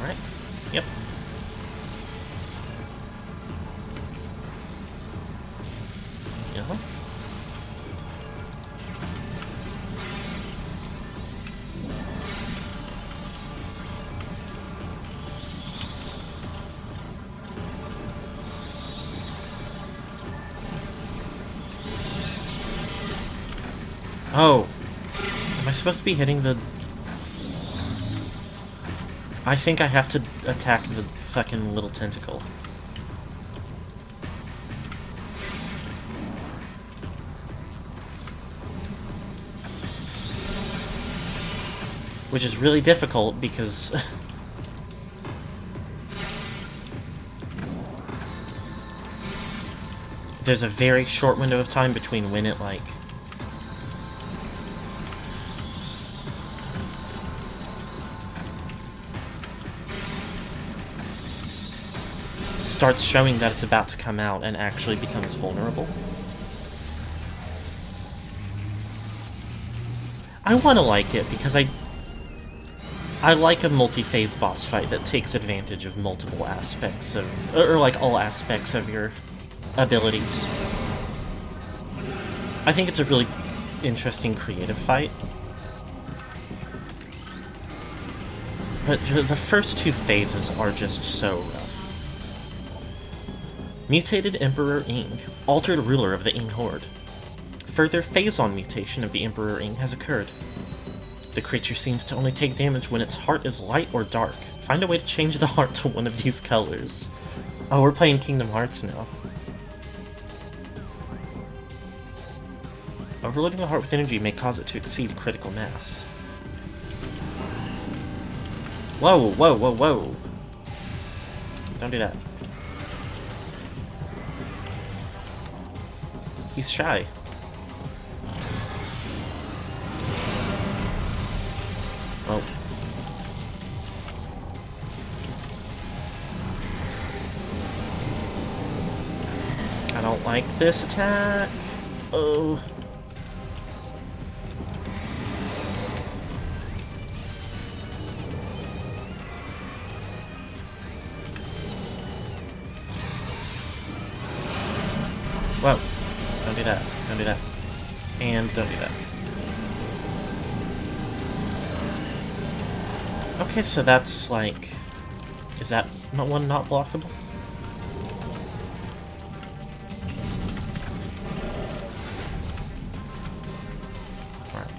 Alright. Yep. Uh-huh. Oh. Am I supposed to be hitting the... I think I have to attack the fucking little tentacle. Which is really difficult because... there's a very short window of time between when it, like... starts showing that it's about to come out and actually becomes vulnerable. I want to like it because I like a multi-phase boss fight that takes advantage of multiple aspects of, or like all aspects of your abilities. I think it's a really interesting creative fight. But the first two phases are just so rough. Mutated Emperor Ing, altered ruler of the Ing Horde. Further phase-on mutation of the Emperor Ing has occurred. The creature seems to only take damage when its heart is light or dark. Find a way to change the heart to one of these colors. Oh, we're playing Kingdom Hearts now. Overloading the heart with energy may cause it to exceed critical mass. Whoa, whoa, whoa, whoa. Don't do that. He's shy. Oh. I don't like this attack. Oh. Whoa. Don't do that. Don't do that. And don't do that. Okay, so that's like... Is that one not blockable? Alright.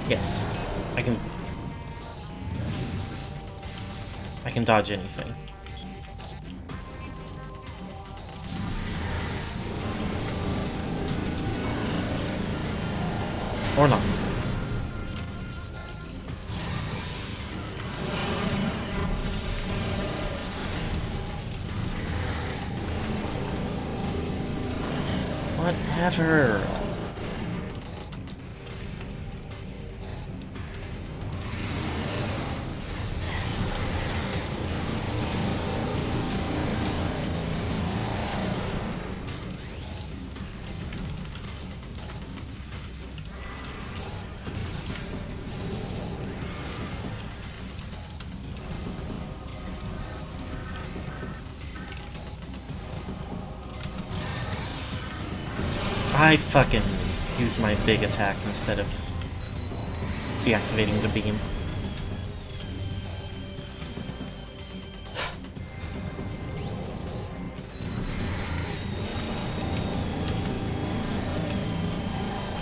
Yes. I can dodge anything. Or not. Whatever. I fucking used my big attack instead of deactivating the beam.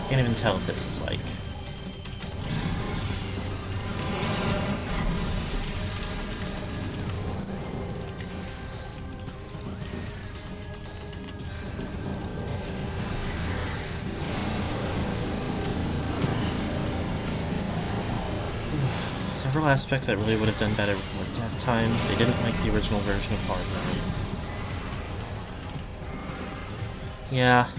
Can't even tell if this is like... several aspects that really would have done better with more dev time. They didn't like the original version of hard mode. Yeah.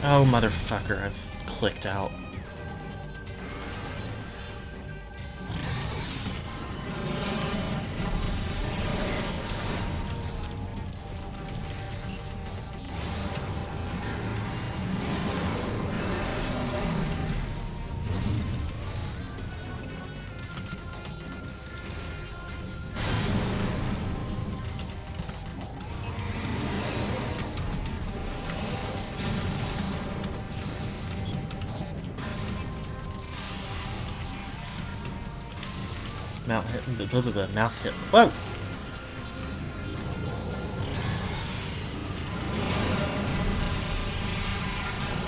Oh, motherfucker, I've clicked out. Mouth hit. Whoa!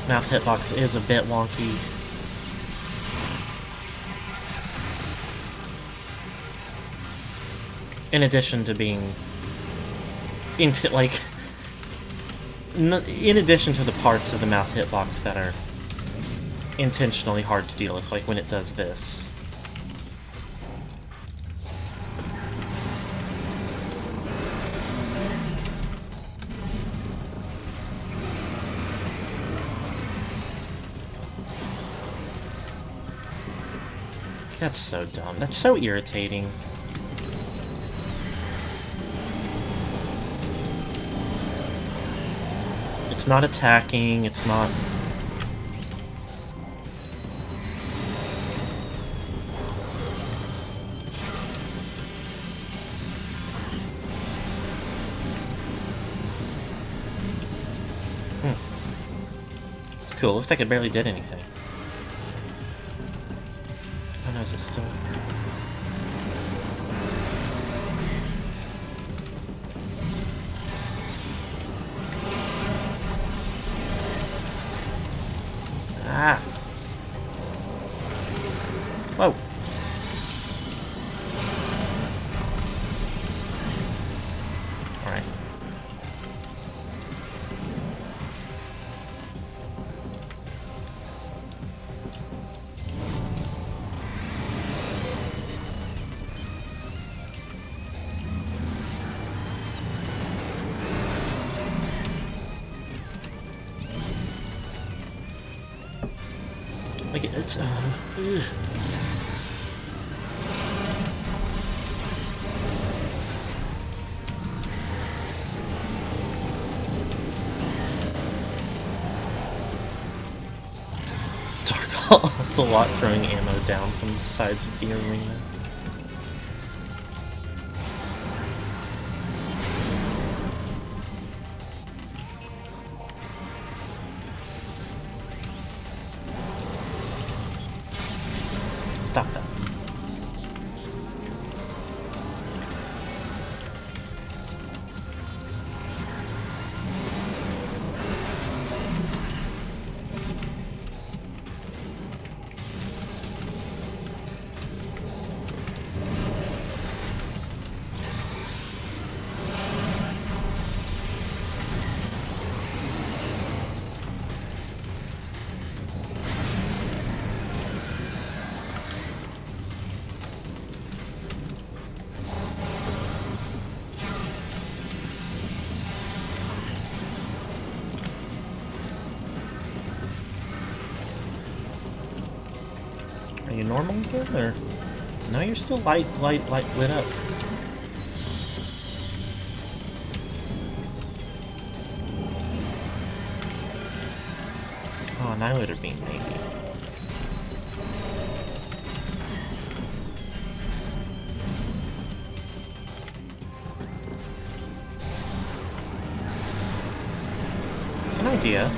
Mouth hitbox is a bit wonky. In addition to being in addition to the parts of the mouth hitbox that are intentionally hard to deal with, like when it does this. That's so dumb. That's so irritating. It's not attacking, it's not... It's cool. Looks like it barely did anything. Oh no, is it still... Ah! Whoa! Alright. Like, it's, ugh. Dark also a lot throwing ammo down from the sides of the arena. Stop that. Are you normal again, or... No, you're still light lit up. Oh, Annihilator Beam, maybe. It's an idea.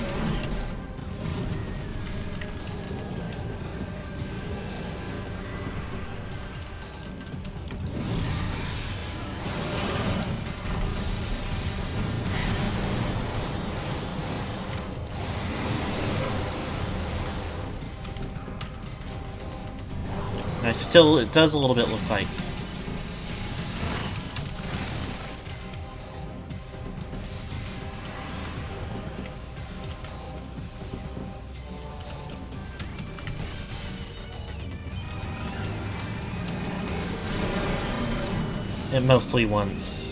it does a little bit look like... It mostly wants...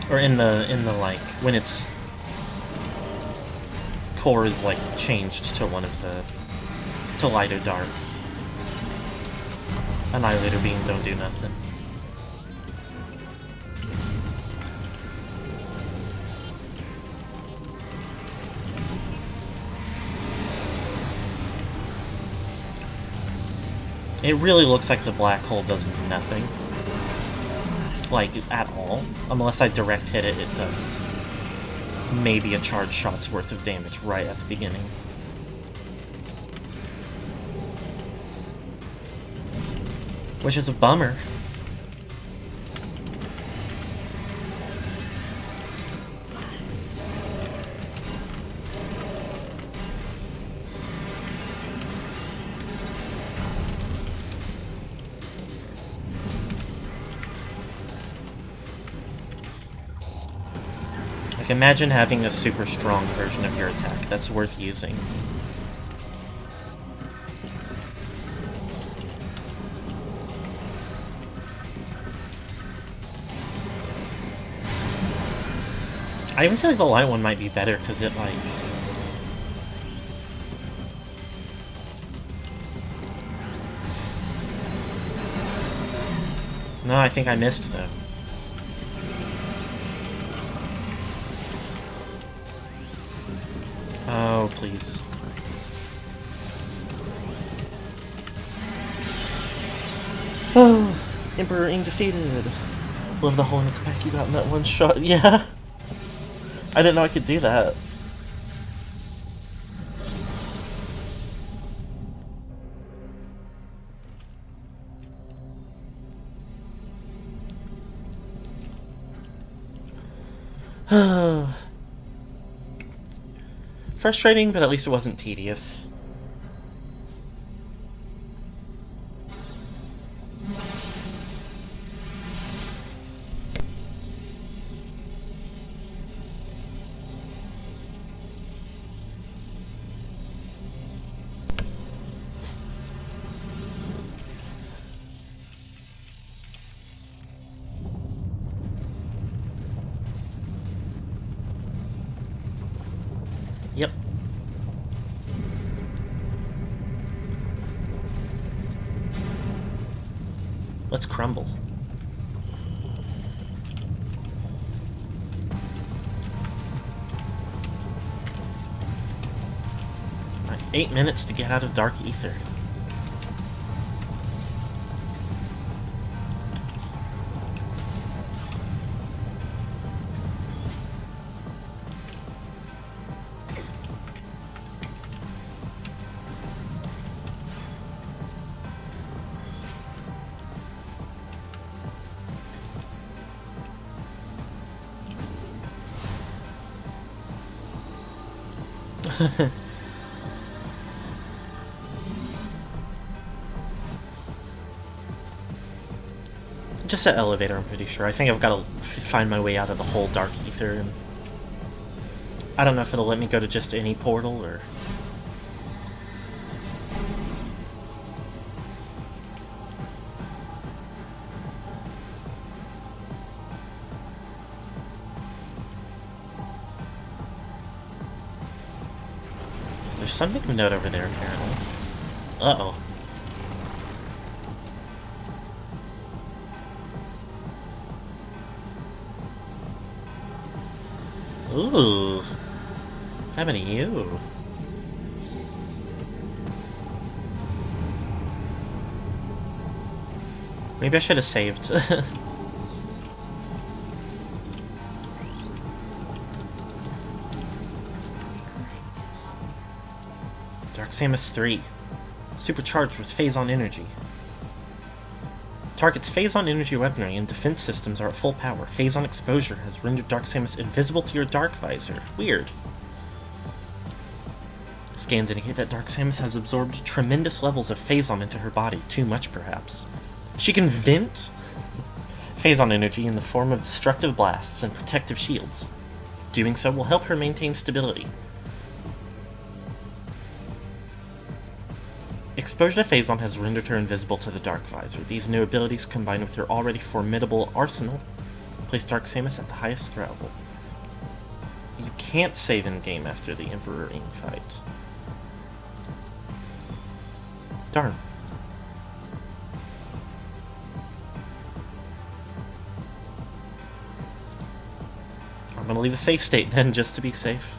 Or in the like, when its core is like changed to one of the... to light or dark. Annihilator Beam don't do nothing. It really looks like the black hole does nothing. Like, at all. Unless I direct hit it, it does maybe a charge shot's worth of damage right at the beginning. Which is a bummer. Like, imagine having a super strong version of your attack. That's worth using. I even feel like the light one might be better, because it, like... No, I think I missed, though. Oh, please. Oh, Emperor Ing defeated. Love the hole in its back you got in that one shot. Yeah. I didn't know I could do that. Frustrating, but at least it wasn't tedious. Yep. Let's crumble. Right, 8 minutes to get out of Dark Ether. Just that elevator, I'm pretty sure. I think I've got to find my way out of the whole Dark Ether, and I don't know if it'll let me go to just any portal, or... There's something to note over there, apparently. Uh-oh. Ooh. What happened to you? Maybe I should have saved. Dark Samus 3. Supercharged with Phazon energy. Target's Phazon energy weaponry and defense systems are at full power. Phazon exposure has rendered Dark Samus invisible to your Dark Visor. Weird. Scans indicate that Dark Samus has absorbed tremendous levels of Phazon into her body. Too much, perhaps. She can vent Phazon energy in the form of destructive blasts and protective shields. Doing so will help her maintain stability. Exposure to Phazon has rendered her invisible to the Dark Visor. These new abilities, combined with her already formidable arsenal, place Dark Samus at the highest threat level. You can't save in-game after the Emperor Ing fight. Darn. I'm gonna leave a safe state then, just to be safe.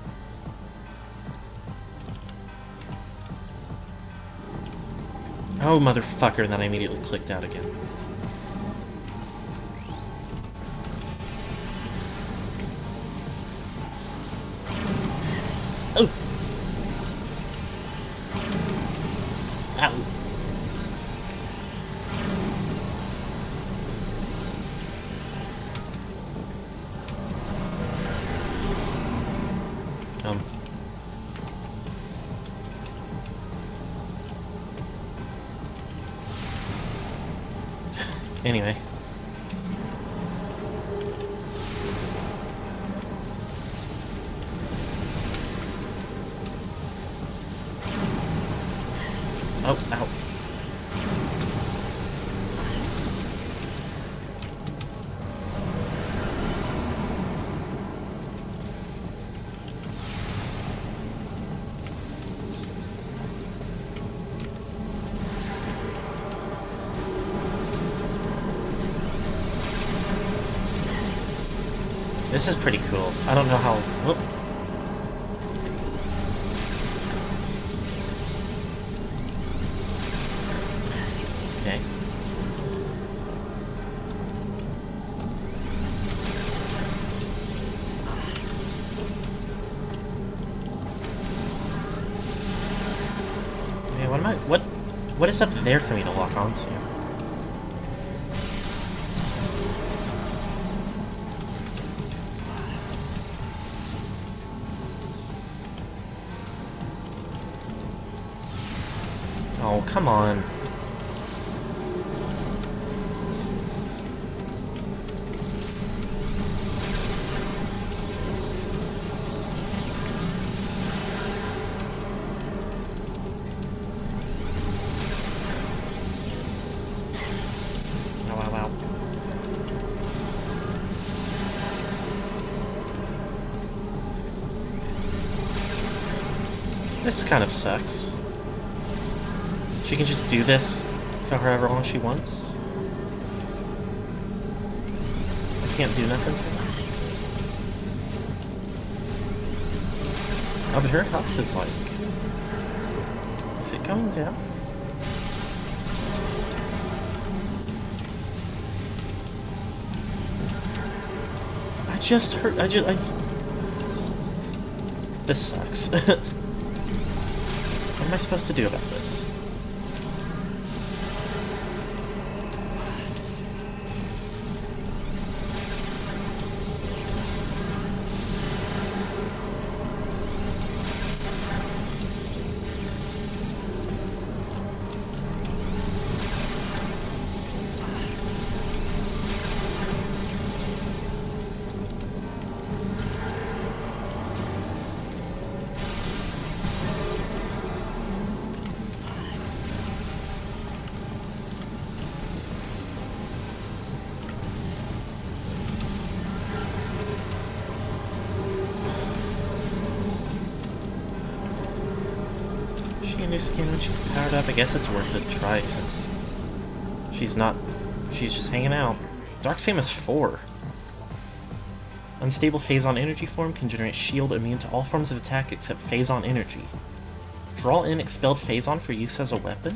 Oh, motherfucker, and then I immediately clicked out again. Oh! Ow! Anyway. Oh, ow. This is pretty cool. I don't know how... Whoop. Okay. Okay, what am I... What is up there for me to lock onto? Oh, come on. Ow, ow, ow. This kind of sucks. She can just do this for however long she wants. I can't do nothing for that. Oh, but her health is like... Is it going down? I just hurt... This sucks. What am I supposed to do about this? New skin when she's powered up. I guess it's worth it to try since she's just hanging out. Dark Samus 4. Unstable Phazon energy form can generate shield immune to all forms of attack except Phazon energy. Draw in expelled Phazon for use as a weapon?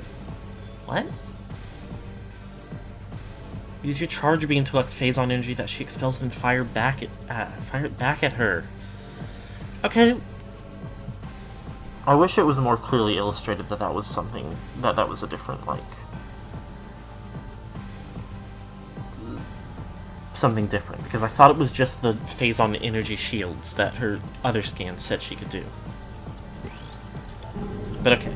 What? Use your charge beam to collect Phazon energy that she expels, then fire it back at her. Okay. I wish it was more clearly illustrated that that was something, that was a different, like... something different, because I thought it was just the phase-on energy shields that her other scan said she could do. But okay.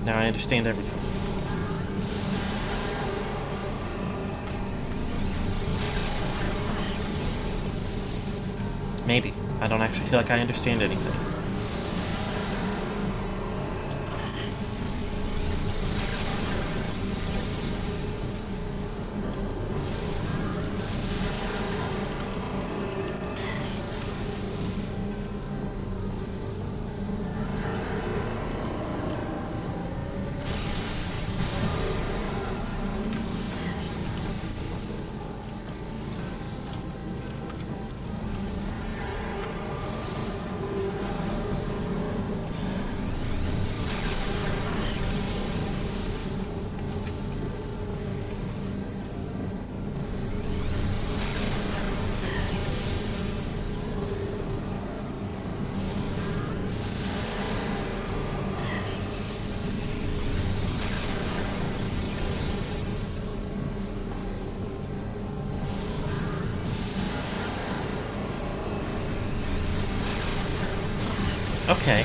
Now I understand everything. Maybe. I don't actually feel like I understand anything. Okay.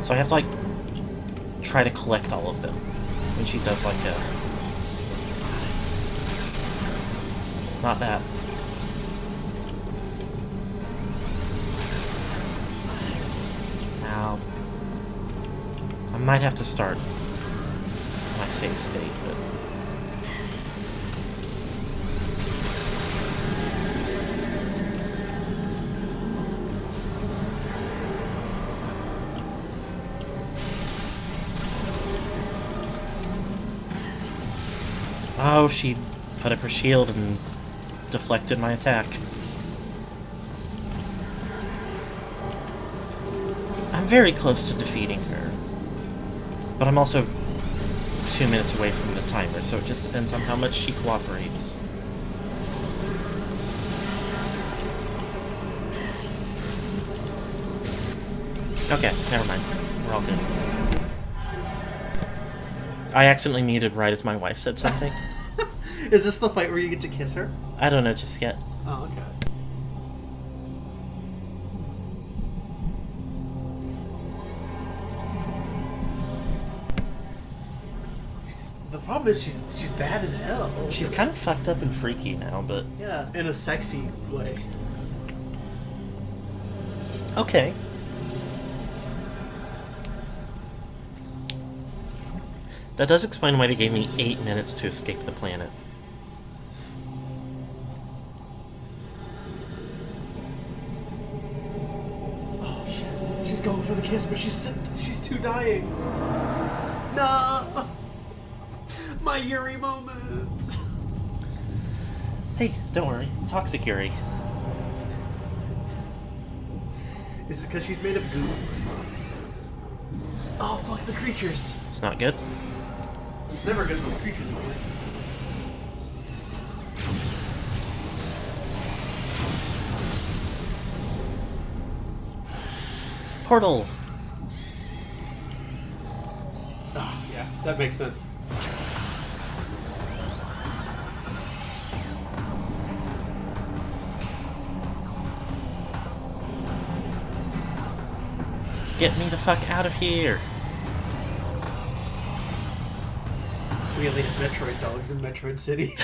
So I have to, like, try to collect all of them when she does, like, a... Not that. Now... I might have to start my save state, but... Oh, she put up her shield and deflected my attack. I'm very close to defeating her. But I'm also 2 minutes away from the timer, so it just depends on how much she cooperates. Okay, never mind. We're all good. I accidentally muted right as my wife said something. Is this the fight where you get to kiss her? I don't know just yet. Oh, okay. The problem is she's bad as hell. She's kind of fucked up and freaky now, but... Yeah, in a sexy way. Okay. That does explain why they gave me 8 minutes to escape the planet. Oh shit! She's going for the kiss, but she's too dying. No, my Yuri moment. Hey, don't worry. Toxic Yuri. Is it because she's made of goo? Oh fuck the creatures! It's not good. It's never good when the creatures are away. Portal! Ah, yeah, that makes sense. Get me the fuck out of here! We only have Metroid dogs in Metroid City.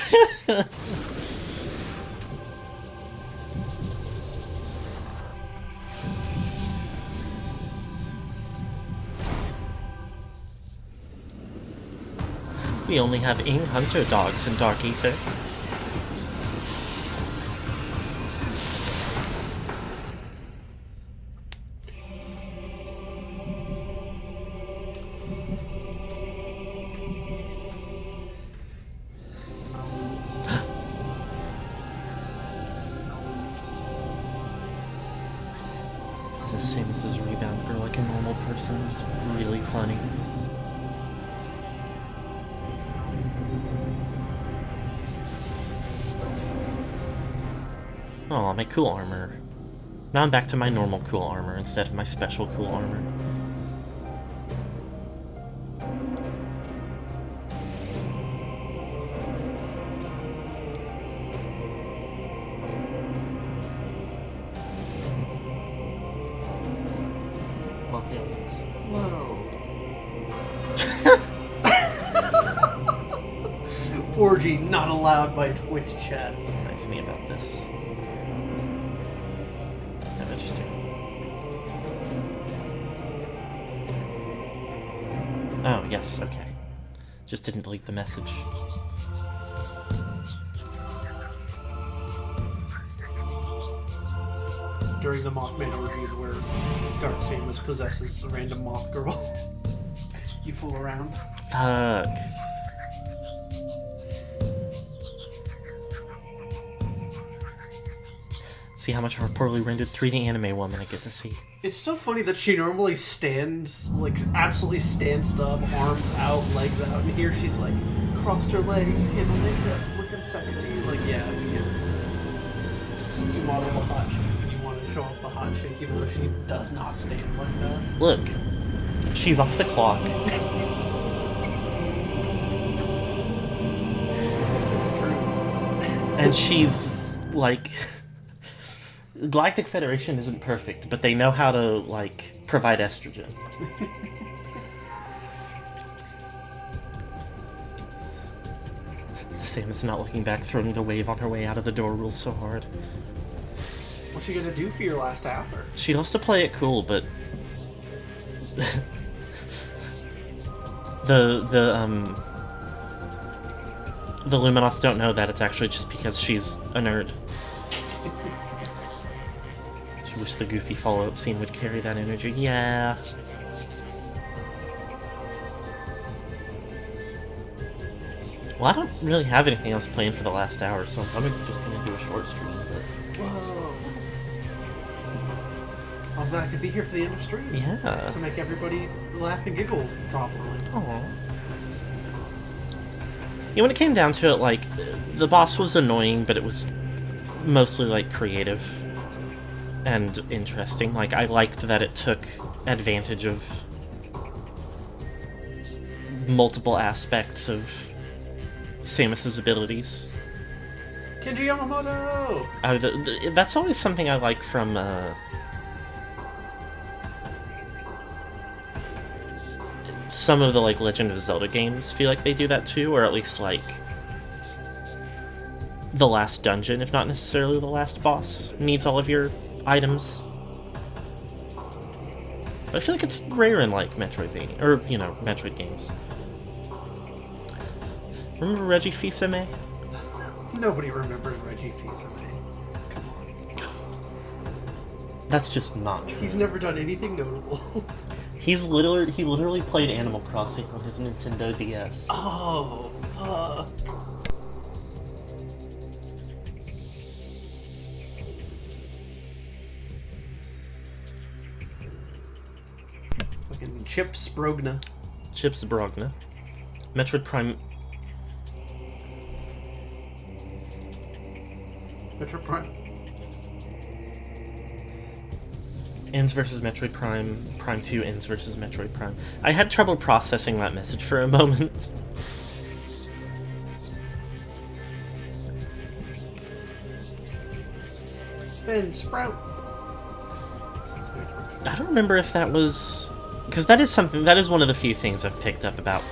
We only have Ing Hunter dogs in Dark Ether. person is really funny. Oh, my cool armor. Now I'm back to my normal cool armor instead of my special cool armor. Whoa. Orgy not allowed by Twitch chat. Reminds me about this. How interesting. Oh, yes, okay. Just didn't delete the message. During the Mothman orgies where Dark Samus possesses a random moth girl. You fool around. Fuck. See how much of a poorly rendered 3D anime woman I get to see. It's so funny that she normally stands, like, absolutely stands up, arms out, legs out, and here she's like, crossed her legs, in her makeup, looking sexy. Like, yeah, we get it. You model the hot chick and you want to show off the hot chick, even though she does not stand like that. Look, she's off the clock. It's true. And she's, like... Galactic Federation isn't perfect, but they know how to, like, provide estrogen. Samus not looking back, throwing the wave on her way out of the door rules so hard. What you gonna do for your last hour? She loves to play it cool, but... the Luminoth don't know that it's actually just because she's a nerd. I wish the goofy follow-up scene would carry that energy. Yeah. Well, I don't really have anything else planned for the last hour, so I'm just gonna do a short stream of it. Whoa. I'm glad I could be here for the end of stream. Yeah. To make everybody laugh and giggle properly. Aww. Yeah, when it came down to it, like, the boss was annoying, but it was mostly, like, creative and interesting. Like, I liked that it took advantage of multiple aspects of Samus's abilities. Kenji Yamamoto! That's always something I like from, some of the, like, Legend of Zelda games feel like they do that too, or at least, like, the last dungeon, if not necessarily the last boss, needs all of your items. But I feel like it's rare in, like, Metroidvania, or, you know, Metroid games. Remember Reggie Fils-Aimé? Nobody remembers Reggie Fils-Aimé. Come on. That's just not true. He's never done anything notable. He literally played Animal Crossing on his Nintendo DS. Oh, fuck. Fucking Chip Sprogna. Chip Sprogna. Metroid Prime... Metroid Prime. Ends versus Metroid Prime. Prime 2 ends versus Metroid Prime. I had trouble processing that message for a moment. Ben Sprout. I don't remember if that was... Because that is one of the few things I've picked up about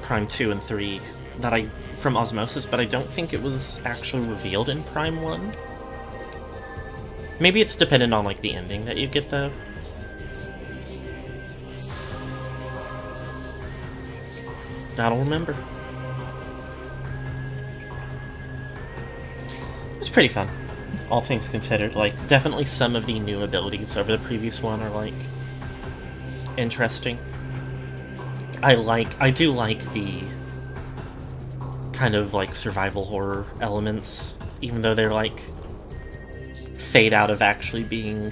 Prime 2 and 3 that from Osmosis, but I don't think it was actually revealed in Prime 1. Maybe it's dependent on, like, the ending that you get, though. I don't remember. It's pretty fun, all things considered. Like, definitely some of the new abilities over the previous one are, like, interesting. I do like the kind of, like, survival horror elements, even though they're, like, fade out of actually being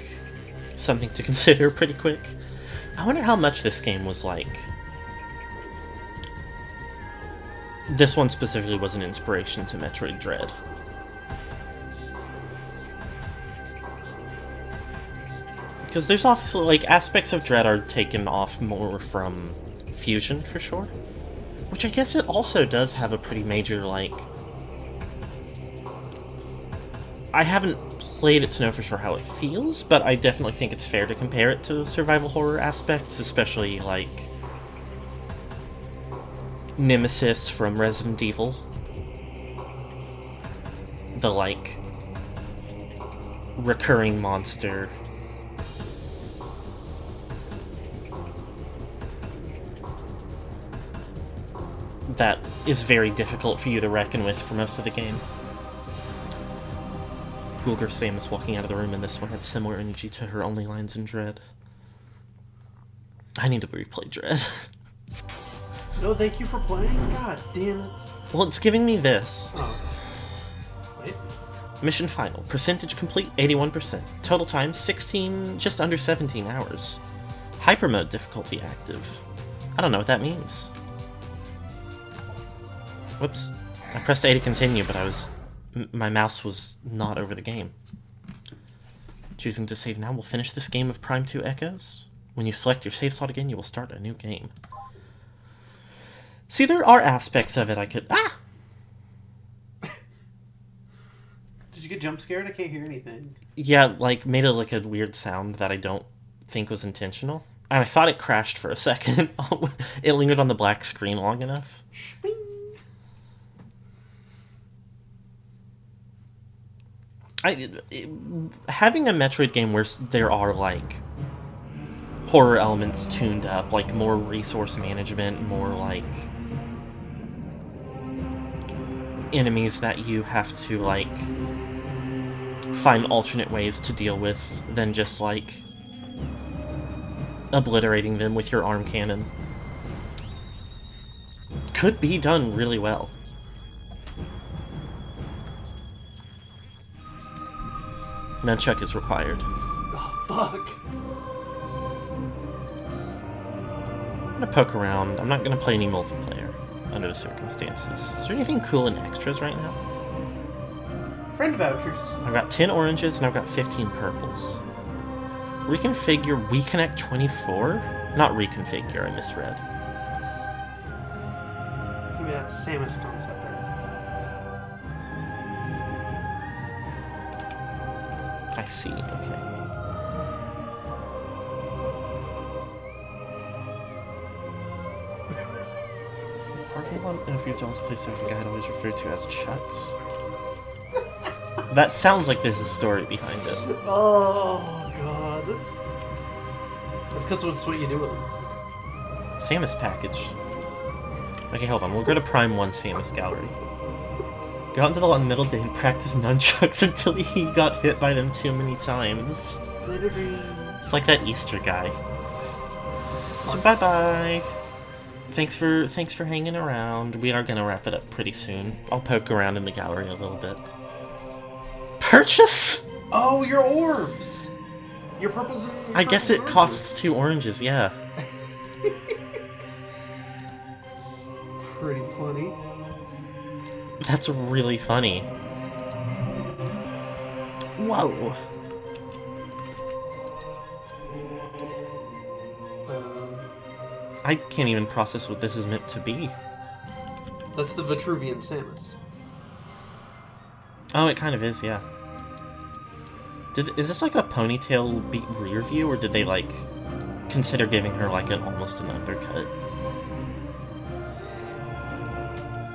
something to consider pretty quick. I wonder how much this game was like... This one specifically was an inspiration to Metroid Dread. Because there's obviously, like, aspects of Dread are taken off more from Fusion, for sure. Which I guess it also does have a pretty major, like... I haven't played it to know for sure how it feels, but I definitely think it's fair to compare it to survival horror aspects, especially, like... Nemesis from Resident Evil. The, like... recurring monster... that is very difficult for you to reckon with for most of the game. Cool girl Samus walking out of the room in this one had similar energy to her only lines in Dread. I need to replay Dread. No, thank you for playing? God damn it. Well, it's giving me this. Oh. Wait. Mission final. Percentage complete, 81%. Total time, just under 17 hours. Hyper mode difficulty active. I don't know what that means. Whoops. I pressed A to continue, but my mouse was not over the game. Choosing to save now will finish this game of Prime 2 Echoes. When you select your save slot again, you will start a new game. See, there are aspects of it I could... Ah! Did you get jump scared? I can't hear anything. Yeah, like, made it like a weird sound that I don't think was intentional. And I thought it crashed for a second. It lingered on the black screen long enough. Shping. Having a Metroid game where there are, like, horror elements tuned up, like, more resource management, more, like, enemies that you have to, like, find alternate ways to deal with than just, like, obliterating them with your arm cannon. Could be done really well. Nunchuck is required. Oh, fuck. I'm gonna poke around. I'm not gonna play any multiplayer under the circumstances. Is there anything cool in extras right now? Friend vouchers. I've got 10 oranges and I've got 15 purples. Reconfigure WeConnect 24? Not reconfigure, I misread. Maybe that's Samus concept, right? I see, okay. Parking lot in a few John's place there's a guide always referred to as Chucks. That sounds like there's a story behind it. Oh, God. That's because it's what you do with them. Samus package. Okay, hold on. We'll go to Prime 1 Samus Gallery. Go out into the long middle day and practice nunchucks until he got hit by them too many times. It's like that Easter guy. So bye-bye. Thanks for hanging around. We are gonna wrap it up pretty soon. I'll poke around in the gallery a little bit. Purchase? Oh, your orbs! Your purples and your I guess it oranges. costs 2 oranges, yeah. Pretty funny. That's really funny. Whoa. I can't even process what this is meant to be. That's the Vitruvian Samus. Oh, it kind of is, yeah. Is this like a ponytail beat rear view, or did they, like, consider giving her, like, almost an undercut?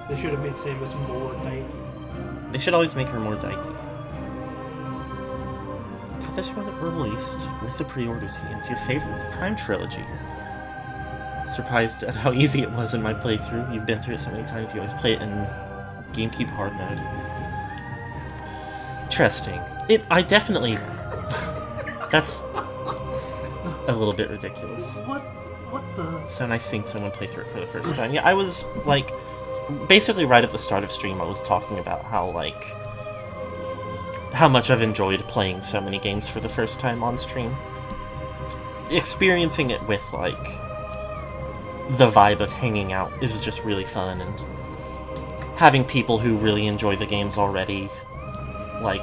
They should have made Samus more dykey. They should always make her more dykey. Got this one released with the pre-order fee. It's your favorite of the Prime Trilogy. Surprised at how easy it was in my playthrough. You've been through it so many times, you always play it in GameCube hard mode. Interesting. I definitely... That's a little bit ridiculous. What the... So nice seeing someone play through it for the first time. Yeah, I was, like... Basically right at the start of stream, I was talking about how, like... how much I've enjoyed playing so many games for the first time on stream. experiencing it with, like, the vibe of hanging out is just really fun, and having people who really enjoy the games already, like,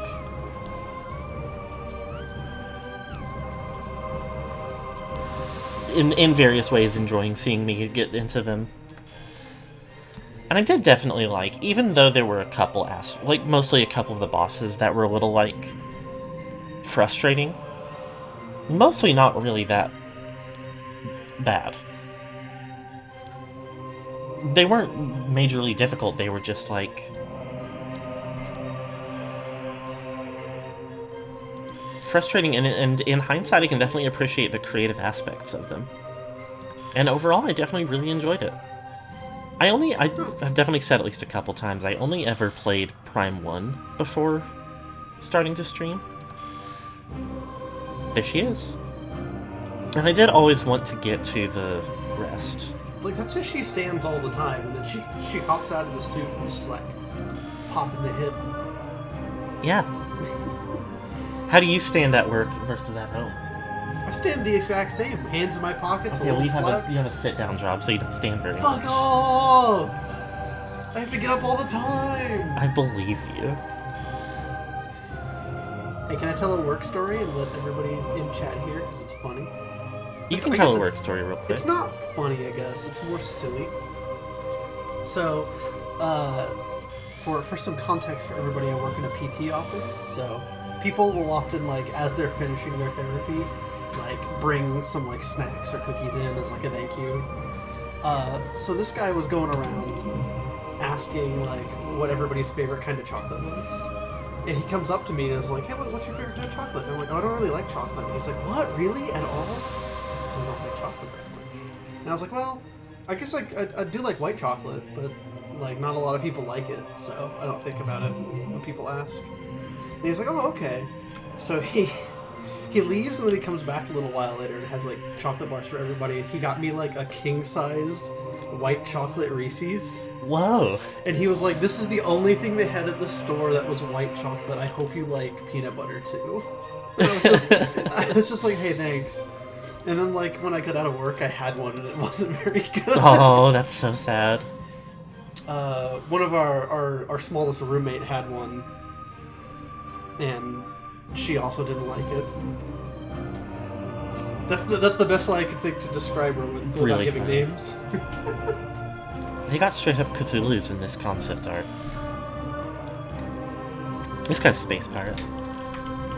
in various ways enjoying seeing me get into them. And I did definitely like, even though there were a couple like, mostly a couple of the bosses that were a little, like, frustrating, mostly not really that bad. They weren't majorly difficult, they were just, like, frustrating, and in hindsight I can definitely appreciate the creative aspects of them. And overall, I definitely really enjoyed it. I've definitely said at least a couple times, I only ever played Prime 1 before starting to stream. There she is. And I did always want to get to the rest. Like, that's how she stands all the time, and then she hops out of the suit and she's like, popping the hip. Yeah. How do you stand at work versus at home? I stand the exact same. Hands in my pockets, Okay, a well, little slouch. you have a sit-down job, so you don't stand very Fuck much. off! I have to get up all the time! I believe you. Hey, can I tell a work story and let everybody in chat hear? Because it's funny. You can tell a work story real quick. It's not funny, I guess. It's more silly. So, for some context for everybody, I work in a PT office. So, people will often, like, as they're finishing their therapy, like, bring some, like, snacks or cookies in as, like, a thank you. So this guy was going around asking, like, what everybody's favorite kind of chocolate was. And he comes up to me and is like, hey, what's your favorite kind of chocolate? And I'm like, oh, I don't really like chocolate. And he's like, what? Really? At all? Because I don't like chocolate that much. And I was like, well, I guess I do like white chocolate, but, like, not a lot of people like it, so I don't think about it when people ask. And he's like, oh, okay. So he leaves, and then he comes back a little while later and has, like, chocolate bars for everybody. And he got me, like, a king-sized white chocolate Reese's. Whoa. And he was like, this is the only thing they had at the store that was white chocolate. I hope you like peanut butter, too. And I was just like, hey, thanks. And then, like, when I got out of work, I had one, and it wasn't very good. Oh, that's so sad. One of our smallest roommate had one, and she also didn't like it. That's the best way I could think to describe her without Really giving funny. names. They got straight up Cthulhu's in this concept art. This guy's a space pirate.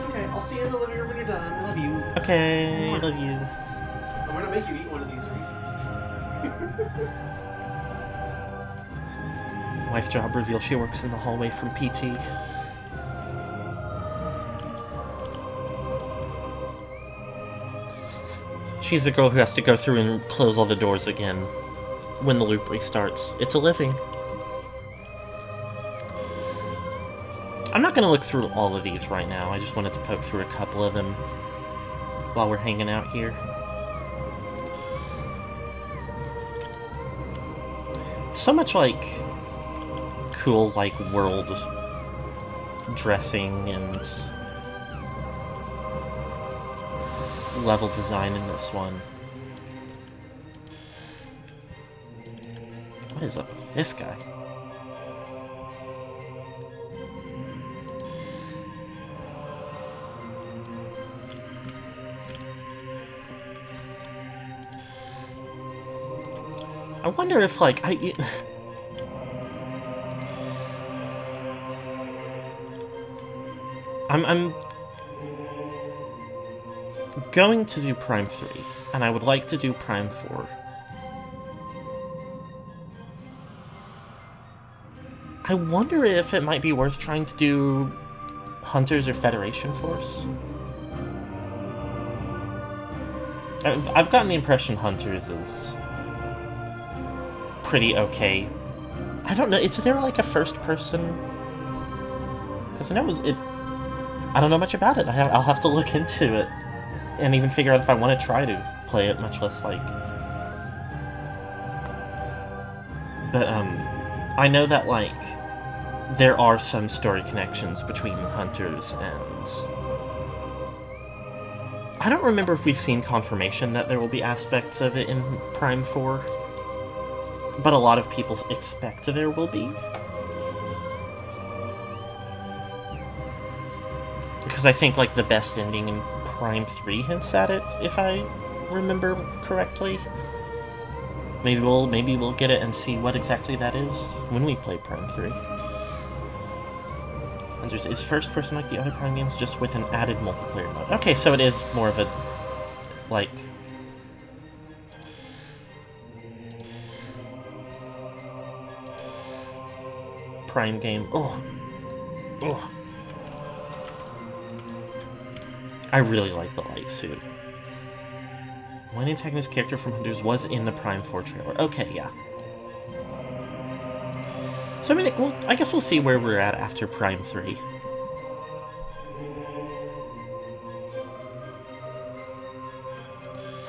Okay, I'll see you in the living room when you're done. I love you. Okay, love you. I'm gonna make you eat one of these Reese's. Wife job reveal, she works in the hallway from PT. She's the girl who has to go through and close all the doors again when the loop restarts. It's a living. I'm not gonna look through all of these right now. I just wanted to poke through a couple of them while we're hanging out here. So much, like, cool, like, world dressing and level design in this one. What is up with this guy? I wonder if, like, I'm going to do Prime 3, and I would like to do Prime 4. I wonder if it might be worth trying to do Hunters or Federation Force. I've gotten the impression Hunters is pretty okay. I don't know, is there like a first person? Because I know I don't know much about it. I'll have to look into it and even figure out if I want to try to play it, much less like. But I know that like there are some story connections between Hunters and I don't remember if we've seen confirmation that there will be aspects of it in Prime 4, but a lot of people expect there will be. Because I think, like, the best ending in Prime 3 hints at it, if I remember correctly. Maybe we'll get it and see what exactly that is when we play Prime 3. And it's first person like the other Prime games, just with an added multiplayer mode. Okay, so it is more of a, like... Prime game. Ugh. Ugh. I really like the light suit. One antagonist character from Hunters was in the Prime 4 trailer. Okay, yeah. So, I mean, well, I guess we'll see where we're at after Prime 3.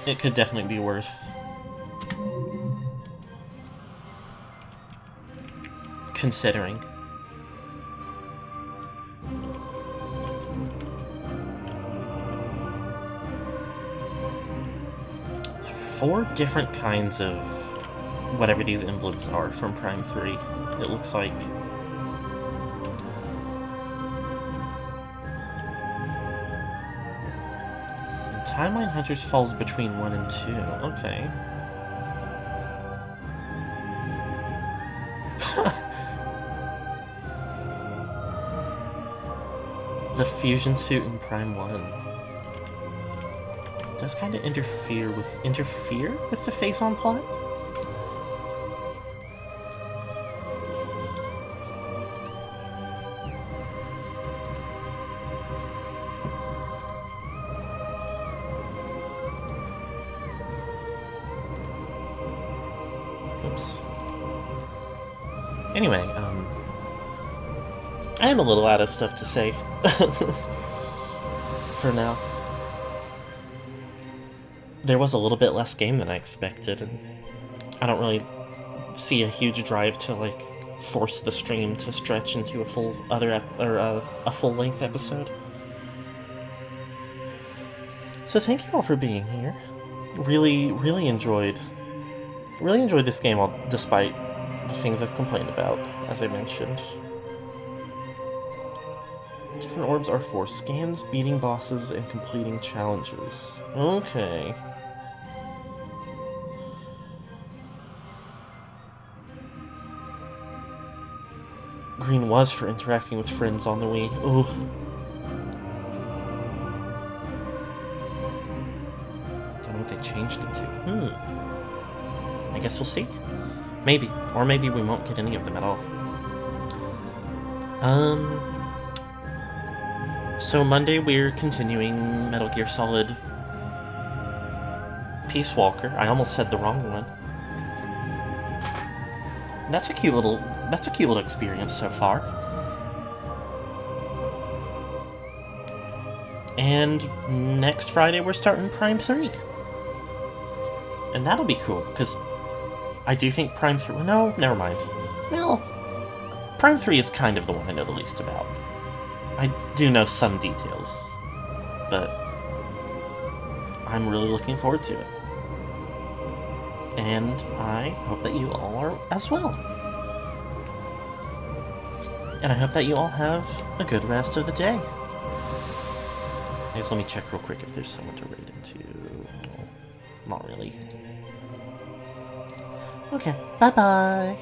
It could definitely be worth considering. Four different kinds of whatever these emblems are from Prime 3, it looks like. Timeline Hunters falls between 1 and 2. Okay. The fusion suit in Prime 1 does kind of interfere with the face-on plot. Oops. Anyway, I am a little out of stuff to say for now. There was a little bit less game than I expected, and I don't really see a huge drive to, like, force the stream to stretch into a full a full-length episode. So thank you all for being here. Really enjoyed this game, despite the things I've complained about, as I mentioned. Different orbs are for scans, beating bosses, and completing challenges. Okay. Green was for interacting with friends on the Wii. Ooh. Don't know what they changed it to. I guess we'll see. Maybe. Or maybe we won't get any of them at all. So Monday we're continuing Metal Gear Solid Peace Walker. I almost said the wrong one. That's a cute little experience so far. And next Friday we're starting Prime 3. And that'll be cool, because I do think Prime 3... No, never mind. Well, Prime 3 is kind of the one I know the least about. I do know some details, but I'm really looking forward to it. And I hope that you all are as well. And I hope that you all have a good rest of the day. I guess let me check real quick if there's someone to raid into. No, not really. Okay, bye-bye!